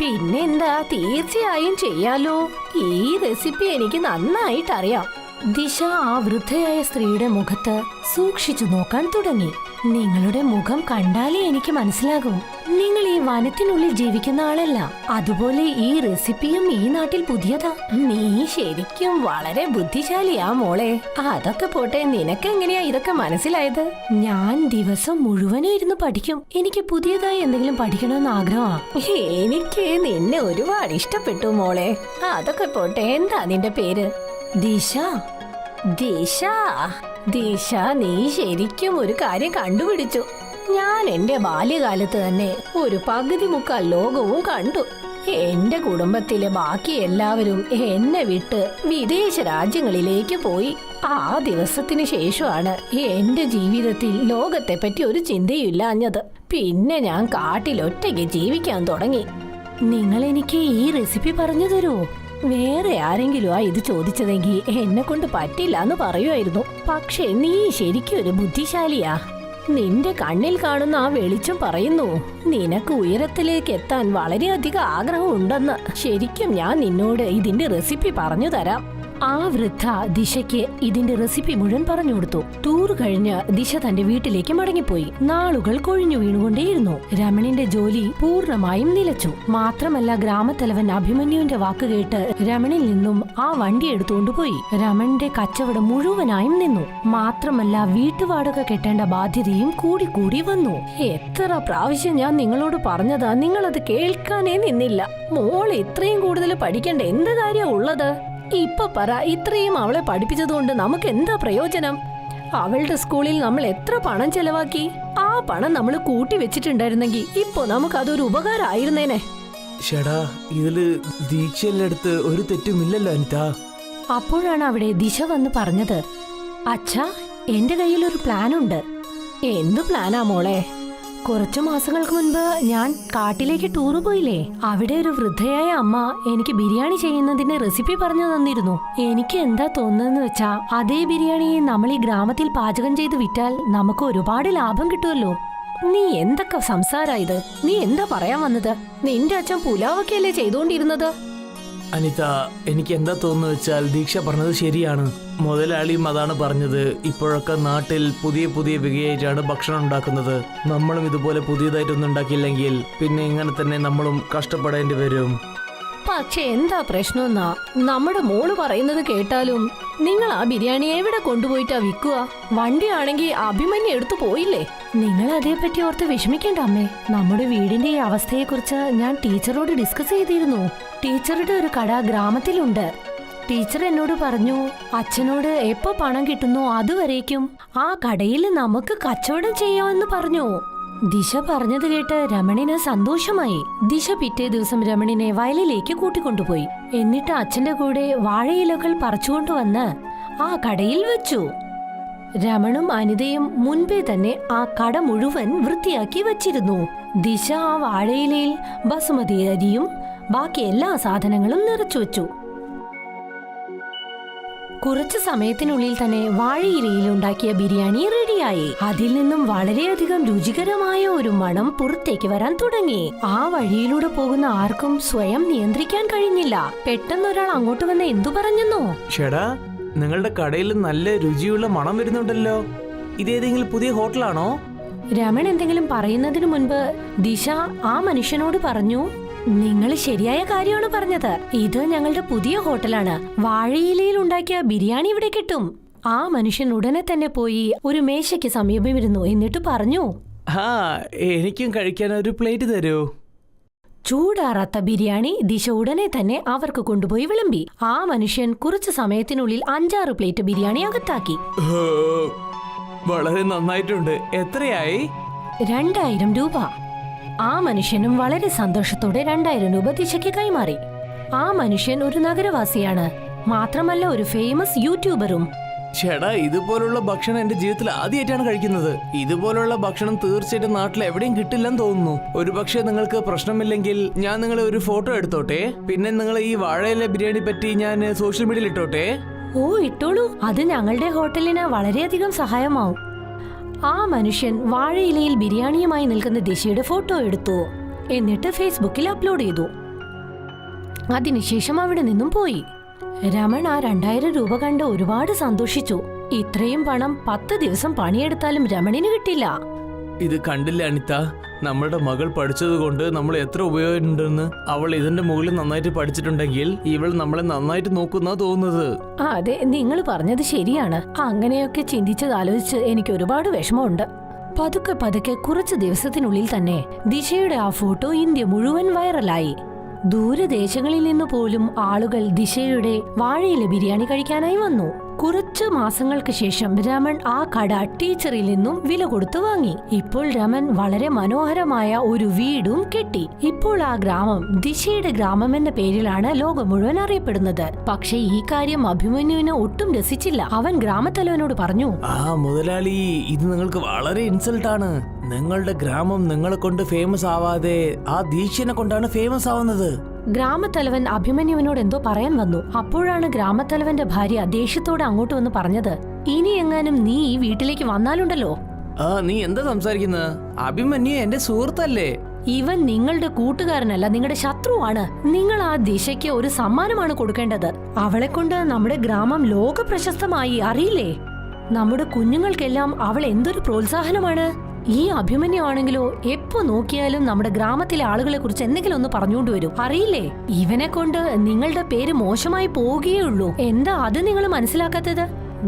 പിന്നെന്താ, തീർച്ചയായും ചെയ്യാലോ. ഈ റെസിപ്പി എനിക്ക് നന്നായിട്ട് അറിയാം. ദിശ ആ വൃദ്ധയായ സ്ത്രീയുടെ മുഖത്ത് സൂക്ഷിച്ചു നോക്കാൻ തുടങ്ങി. നിങ്ങളുടെ മുഖം കണ്ടാലേ എനിക്ക് മനസ്സിലാകും നിങ്ങൾ ഈ വനത്തിനുള്ളിൽ ജീവിക്കുന്ന ആളല്ല. അതുപോലെ ഈ റെസിപ്പിയും ഈ നാട്ടിൽ പുതിയതാ. നീ ശരിക്കും വളരെ ബുദ്ധിശാലിയാ മോളെ. അതൊക്കെ പോട്ടെ, നിനക്ക് എങ്ങനെയാ ഇതൊക്കെ മനസ്സിലായത്? ഞാൻ ദിവസം മുഴുവനും ഇരുന്ന് പഠിക്കും. എനിക്ക് പുതിയതായി എന്തെങ്കിലും പഠിക്കണമെന്ന് ആഗ്രഹമാ. എനിക്ക് നിന്നെ ഒരുപാട് ഇഷ്ടപ്പെട്ടു മോളെ. അതൊക്കെ പോട്ടെ, എന്താ നിന്റെ പേര്? ദിശ. ദിശ, ദിശ, നീ ശരിക്കും ഒരു കാര്യം കണ്ടുപിടിച്ചു. ഞാൻ എന്റെ ബാല്യകാലത്ത് തന്നെ ഒരു പകുതി മുക്കാൽ ലോകവും കണ്ടു. എന്റെ കുടുംബത്തിലെ ബാക്കി എല്ലാവരും എന്നെ വിട്ട് വിദേശ രാജ്യങ്ങളിലേക്ക് പോയി. ആ ദിവസത്തിന് ശേഷമാണ് എന്റെ ജീവിതത്തിൽ ലോകത്തെ പറ്റി ഒരു ചിന്തയില്ലാഞ്ഞത്. പിന്നെ ഞാൻ കാട്ടിൽ ഒറ്റയ്ക്ക് ജീവിക്കാൻ തുടങ്ങി. നിങ്ങൾ എനിക്ക് ഈ റെസിപ്പി പറഞ്ഞു തരുമോ? വേറെ ആരെങ്കിലും ഇത് ചോദിച്ചതെങ്കിൽ എന്നെ കൊണ്ട് പറ്റില്ല എന്ന് പറയുമായിരുന്നു. പക്ഷേ നീ ശരിക്കും ഒരു ബുദ്ധിശാലിയാ. നിന്റെ കണ്ണിൽ കാണുന്ന ആ വെളിച്ചം പറയുന്നു നിനക്ക് ഉയരത്തിലേക്ക് എത്താൻ വളരെയധികം ആഗ്രഹമുണ്ടെന്ന്. ശരിക്കും ഞാൻ നിന്നോട് ഇതിന്റെ റെസിപ്പി പറഞ്ഞു തരാം. ആ വൃദ്ധ ദിശയ്ക്ക് ഇതിന്റെ റെസിപ്പി മുഴുവൻ പറഞ്ഞു കൊടുത്തു. ടൂർ കഴിഞ്ഞ് ദിശ തന്റെ വീട്ടിലേക്ക് മടങ്ങിപ്പോയി. നാളുകൾ കൊഴിഞ്ഞു വീണുകൊണ്ടേയിരുന്നു. രമണിന്റെ ജോലി പൂർണ്ണമായും നിലച്ചു. മാത്രമല്ല ഗ്രാമത്തലവൻ അഭിമന്യുവിന്റെ വാക്ക് കേട്ട് രമണിൽ നിന്നും ആ വണ്ടി എടുത്തുകൊണ്ടുപോയി. രമണിന്റെ കച്ചവടം മുഴുവനായും നിന്നു. മാത്രമല്ല വീട്ടുവാടക കെട്ടേണ്ട ബാധ്യതയും കൂടി വന്നു. എത്ര പ്രാവശ്യം ഞാൻ നിങ്ങളോട് പറഞ്ഞതാ, നിങ്ങളത് കേൾക്കാനേ നിന്നില്ല. മോൾ ഇത്രയും കൂടുതൽ പഠിക്കേണ്ട എന്ത് കാര്യ ഉള്ളത്? ഇപ്പൊ പറ, ഇത്രയും അവളെ പഠിപ്പിച്ചതുകൊണ്ട് നമുക്ക് എന്താ പ്രയോജനം? അവളുടെ സ്കൂളിൽ നമ്മൾ എത്ര പണം ചെലവാക്കി. ആ പണം നമ്മൾ കൂട്ടി വെച്ചിട്ടുണ്ടായിരുന്നെങ്കിൽ ഇപ്പൊ നമുക്ക് അതൊരു ഉപകാരമായിരുന്നേനെ. ഷടാ, ഇതില് ദീക്ഷയുടെ അടുത്ത് ഒരു തെറ്റുമില്ലല്ലോ അനിത. അപ്പോഴാണ് അവിടെ ദിശ വന്ന് പറഞ്ഞത്, അച്ഛാ, എന്റെ കയ്യിൽ ഒരു പ്ലാനുണ്ട്. എന്തു പ്ലാനാ മോളെ? കുറച്ചു മാസങ്ങൾക്ക് മുൻപ് ഞാൻ കാട്ടിലേക്ക് ടൂറ് പോയില്ലേ, അവിടെ ഒരു വൃദ്ധയായ അമ്മ എനിക്ക് ബിരിയാണി ചെയ്യുന്നതിന്റെ റെസിപ്പി പറഞ്ഞു തന്നിരുന്നു. എനിക്ക് എന്താ തോന്നുന്നതെന്ന് വെച്ചാ അതേ ബിരിയാണി നമ്മൾ ഈ ഗ്രാമത്തിൽ പാചകം ചെയ്ത് വിറ്റാൽ നമുക്ക് ഒരുപാട് ലാഭം കിട്ടുമല്ലോ. നീ എന്തൊക്കെ സംസാരാ ഇത്? നീ എന്താ പറയാൻ വന്നത്? നിന്റെ അച്ഛൻ പുലാവൊക്കെയല്ലേ ചെയ്തോണ്ടിരുന്നത്? അനിത, എനിക്ക് എന്താ തോന്നുന്നു വെച്ചാൽ ദീക്ഷ പറഞ്ഞത് ശരിയാണ്. മുതലാളിയും അതാണ് പറഞ്ഞത്. ഇപ്പോഴൊക്കെ നാട്ടിൽ പുതിയ വികയായിട്ടാണ് ഭക്ഷണം ഉണ്ടാക്കുന്നത്. നമ്മളും ഇതുപോലെ പുതിയതായിട്ടൊന്നും ഉണ്ടാക്കിയില്ലെങ്കിൽ പിന്നെ ഇങ്ങനെ തന്നെ നമ്മളും കഷ്ടപ്പെടേണ്ടി വരും. പക്ഷെ എന്താ പ്രശ്നമെന്നാ, നമ്മുടെ മോള് പറയുന്നത് കേട്ടാലും നിങ്ങൾ ആ ബിരിയാണി എവിടെ കൊണ്ടുപോയിട്ടാ വിൽക്കുക? വണ്ടിയാണെങ്കിൽ അഭിമന്യു എടുത്തു പോയില്ലേ? നിങ്ങൾ അതേപറ്റി ഓർത്ത് വിഷമിക്കേണ്ട അമ്മേ. നമ്മുടെ വീടിന്റെ ഈ അവസ്ഥയെക്കുറിച്ച് ഞാൻ ടീച്ചറോട് ഡിസ്കസ് ചെയ്തിരുന്നു. ടീച്ചറുടെ ഒരു കട ഗ്രാമത്തിലുണ്ട്. ടീച്ചർ എന്നോട് പറഞ്ഞു, അച്ഛനോട് എപ്പോ പണം കിട്ടുന്നോ അതുവരേക്കും ആ കടയിൽ നമുക്ക് കച്ചവടം ചെയ്യാമെന്ന് പറഞ്ഞു. ദിശ പറഞ്ഞത് കേട്ട് രമണിന് സന്തോഷമായി. ദിശ പിറ്റേ ദിവസം രമണിനെ വയലിലേക്ക് കൂട്ടിക്കൊണ്ടുപോയി. എന്നിട്ട് അച്ഛന്റെ കൂടെ വാഴയിലകൾ പറിച്ചുകൊണ്ടുവന്ന് ആ കടയിൽ വെച്ചു. രമണും അനിതയും മുൻപേ തന്നെ ആ കട മുഴുവൻ വൃത്തിയാക്കി വച്ചിരുന്നു. ദിശ ആ വാഴയിലയിൽ ബസുമതി അരിയും ബാക്കി എല്ലാ സാധനങ്ങളും നിറച്ചു വെച്ചു. കുറച്ചു സമയത്തിനുള്ളിൽ തന്നെ വാഴയിലയിൽ ഉണ്ടാക്കിയ ബിരിയാണി റെഡിയായി. അതിൽ നിന്നും വളരെയധികം രുചികരമായ ഒരു മണം പുറത്തേക്ക് വരാൻ തുടങ്ങി. ആ വഴിയിലൂടെ പോകുന്ന ആർക്കും സ്വയം നിയന്ത്രിക്കാൻ കഴിഞ്ഞില്ല. പെട്ടെന്നൊരാൾ അങ്ങോട്ട് വന്ന് എന്തു പറഞ്ഞെന്നോ? ഷടാ, നിങ്ങളുടെ കടയിൽ നല്ല രുചിയുള്ള മണം വരുന്നുണ്ടല്ലോ. ഇതേതെങ്കിലും പുതിയ ഹോട്ടലാണോ? രമൺ എന്തെങ്കിലും പറയുന്നതിനു മുൻപ് ദിശ ആ മനുഷ്യനോട് പറഞ്ഞു, നിങ്ങൾ ശരിയായ കാര്യമാണ് പറഞ്ഞത്. ഇത് ഞങ്ങളുടെ പുതിയ ഹോട്ടലാണ്. വാഴയിലയിൽ ഉണ്ടാക്കിയ ബിരിയാണി ഇവിടെ കിട്ടും. ആ മനുഷ്യൻ ഉടനെ തന്നെ പോയി ഒരു മേശയ്ക്ക് സമീപമിരുന്നു. എന്നിട്ട് പറഞ്ഞു, എനിക്കും കഴിക്കാൻ ഒരു പ്ലേറ്റ് തരൂ. ചൂടാറാത്ത ബിരിയാണി ദിശ ഉടനെ തന്നെ അവർക്ക് കൊണ്ടുപോയി വിളമ്പി. ആ മനുഷ്യൻ കുറച്ചു സമയത്തിനുള്ളിൽ 5-6 പ്ലേറ്റ് ബിരിയാണി അകത്താക്കി. വളരെ നന്നായിട്ടുണ്ട്. എത്രയായി? 2000 രൂപ. ആ മനുഷ്യനും വളരെ സന്തോഷത്തോടെ 2000 രൂപ ദിശയ്ക്ക് കൈമാറി. ആ മനുഷ്യൻ ഒരു നഗരവാസിയാണ്. മാത്രമല്ല ഒരു ഫേമസ് യൂട്യൂബറും. ചേട്ടാ, ഇതുപോലുള്ള ഭക്ഷണം എന്റെ ജീവിതത്തിൽ ആദ്യമായിട്ടാണ് കഴിക്കുന്നത്. ഇതുപോലുള്ള ഭക്ഷണം തീർച്ചയായിട്ടും നാട്ടിൽ എവിടെയും കിട്ടില്ലെന്ന് തോന്നുന്നു. ഒരു പക്ഷേ നിങ്ങൾക്ക് പ്രശ്നമില്ലെങ്കിൽ ഞാൻ നിങ്ങളെ ഒരു ഫോട്ടോ എടുത്തോട്ടെ. പിന്നെ നിങ്ങൾ ഈ വാഴയില ബിരിയാണി പറ്റി ഞാൻ സോഷ്യൽ മീഡിയയിൽ ഇട്ടോട്ടെ. ഓ, ഇട്ടോളൂ. അത് ഞങ്ങളുടെ ഹോട്ടലിന് വളരെയധികം സഹായമാവും. ആ മനുഷ്യൻ വാഴയിലയിൽ ബിരിയാണിയുമായി നിൽക്കുന്ന ദിശയുടെ ഫോട്ടോ എടുത്തു. എന്നിട്ട് ഫേസ്ബുക്കിൽ അപ്ലോഡ് ചെയ്തു. അതിനുശേഷം അവിടെ നിന്നും പോയി. രമൺ ആ 2000 രൂപ കണ്ട് ഒരുപാട് സന്തോഷിച്ചു. ഇത്രയും പണം 10 ദിവസം പണിയെടുത്താലും രമണിന് കിട്ടില്ല. ഇത് കണ്ടില്ല അനിത, നമ്മളുടെ മകൾ പഠിച്ചതുകൊണ്ട് നമ്മൾ എത്ര ഉപയോഗമുണ്ടെന്ന്. അവൾ ഇതിന്റെ മുകളിൽ നന്നായിട്ട് പഠിച്ചിട്ടുണ്ടെങ്കിൽ ഇവൾ നമ്മളെ നന്നായിട്ട് നോക്കുന്ന തോന്നുന്നത്. അതെ, നിങ്ങൾ പറഞ്ഞത് ശരിയാണ്. അങ്ങനെയൊക്കെ ചിന്തിച്ചതാലോചിച്ച് എനിക്ക് ഒരുപാട് വിഷമമുണ്ട്. പതുക്കെ കുറച്ചു ദിവസത്തിനുള്ളിൽ തന്നെ ദിശയുടെ ആ ഫോട്ടോ ഇന്ത്യ മുഴുവൻ വൈറലായി. ദൂരദേശങ്ങളിൽ നിന്ന് പോലും ആളുകൾ ദിശയുടെ വാഴയില ബിരിയാണി കഴിക്കാനായി വന്നു. കുറച്ചു മാസങ്ങൾക്ക് ശേഷം രമൺ ആ കട ടീച്ചറിൽ നിന്നും വില കൊടുത്തു വാങ്ങി. ഇപ്പോൾ രമൺ വളരെ മനോഹരമായ ഒരു വീടും കെട്ടി. ഇപ്പോൾ ആ ഗ്രാമം ദിശയുടെ ഗ്രാമം എന്ന പേരിലാണ് ലോകം മുഴുവൻ അറിയപ്പെടുന്നത്. പക്ഷേ ഈ കാര്യം അഭിമന്യുവിന് ഒട്ടും രസിച്ചില്ല. അവൻ ഗ്രാമത്തലവനോട് പറഞ്ഞു, മുതലാളി, ഇത് നിങ്ങൾക്ക് വളരെ ഇൻസൾട്ടാണ്. നിങ്ങളുടെ ഗ്രാമം നിങ്ങളെ കൊണ്ട് ഫേമസ് ആവാതെ ആ ദീക്ഷനെ കൊണ്ടാണ് ഫേമസ് ആവുന്നത്. ഗ്രാമത്തലവൻ അഭിമന്യുവിനോട് എന്തോ പറയാൻ വന്നു. അപ്പോഴാണ് ഗ്രാമത്തലവന്റെ ഭാര്യ ദേഷ്യത്തോടെ അങ്ങോട്ട് വന്ന് പറഞ്ഞത്, ഇനി എങ്ങാനും നീ ഈ വീട്ടിലേക്ക് വന്നാലുണ്ടല്ലോ. നീ എന്താ സംസാരിക്കുന്നത്? അഭിമന്യു എന്റെ സുഹൃത്തല്ലേ? ഇവൻ നിങ്ങളുടെ കൂട്ടുകാരനല്ല, നിങ്ങളുടെ ശത്രുവാണ്. നിങ്ങൾ ആ ദിശയ്ക്ക് ഒരു സമ്മാനമാണ് കൊടുക്കേണ്ടത്. അവളെ കൊണ്ട് നമ്മുടെ ഗ്രാമം ലോക പ്രശസ്തമായി, അറിയില്ലേ? നമ്മുടെ കുഞ്ഞുങ്ങൾക്കെല്ലാം അവൾ എന്തൊരു പ്രോത്സാഹനമാണ്. ഈ അഭിമന്യു ആണെങ്കിലോ എപ്പോ നോക്കിയാലും നമ്മുടെ ഗ്രാമത്തിലെ ആളുകളെ കുറിച്ച് എന്തെങ്കിലും ഒന്ന് പറഞ്ഞുകൊണ്ട് വരും, അറിയില്ലേ? ഇവനെ കൊണ്ട് നിങ്ങളുടെ പേര് മോശമായി പോവുകയുള്ളൂ. എന്താ അത് നിങ്ങൾ മനസ്സിലാക്കാത്തത്?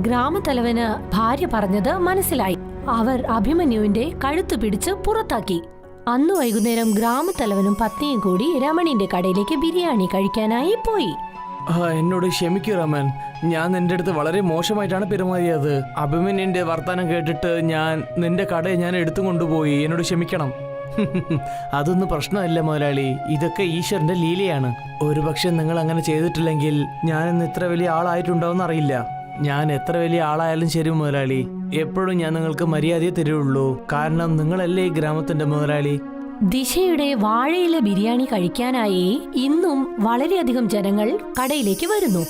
ഗ്രാമത്തലവന് ഭാര്യ പറഞ്ഞത് മനസ്സിലായി. അവർ അഭിമന്യുവിന്റെ കഴുത്തു പിടിച്ച് പുറത്താക്കി. അന്ന് വൈകുന്നേരം ഗ്രാമത്തലവനും പത്നിയും കൂടി രമണിന്റെ കടയിലേക്ക് ബിരിയാണി കഴിക്കാനായി പോയി. എന്നോട് ക്ഷമിക്കൂ രമൻ, ഞാൻ നിന്റെ അടുത്ത് വളരെ മോശമായിട്ടാണ് പെരുമാറിയത്. അഭിമന്യന്റെ വർത്തമാനം കേട്ടിട്ട് ഞാൻ നിന്റെ കടയെ ഞാൻ എടുത്തു കൊണ്ടുപോയി. എന്നോട് ക്ഷമിക്കണം. അതൊന്നും പ്രശ്നമല്ല മുതലാളി, ഇതൊക്കെ ഈശ്വരന്റെ ലീലയാണ്. ഒരുപക്ഷെ നിങ്ങൾ അങ്ങനെ ചെയ്തിട്ടില്ലെങ്കിൽ ഞാനിന്ന് ഇത്ര വലിയ ആളായിട്ടുണ്ടാവുമെന്ന് അറിയില്ല. ഞാൻ എത്ര വലിയ ആളായാലും ശരി മുതലാളി, എപ്പോഴും ഞാൻ നിങ്ങൾക്ക് മര്യാദയെ തരുള്ളൂ. കാരണം നിങ്ങളല്ലേ ഈ ഗ്രാമത്തിന്റെ മുതലാളി. ദിശയുടെ വാഴയില ബിരിയാണി കഴിക്കാനായി ഇന്നും വളരെയധികം ജനങ്ങൾ കടയിലേക്ക് വരുന്നു.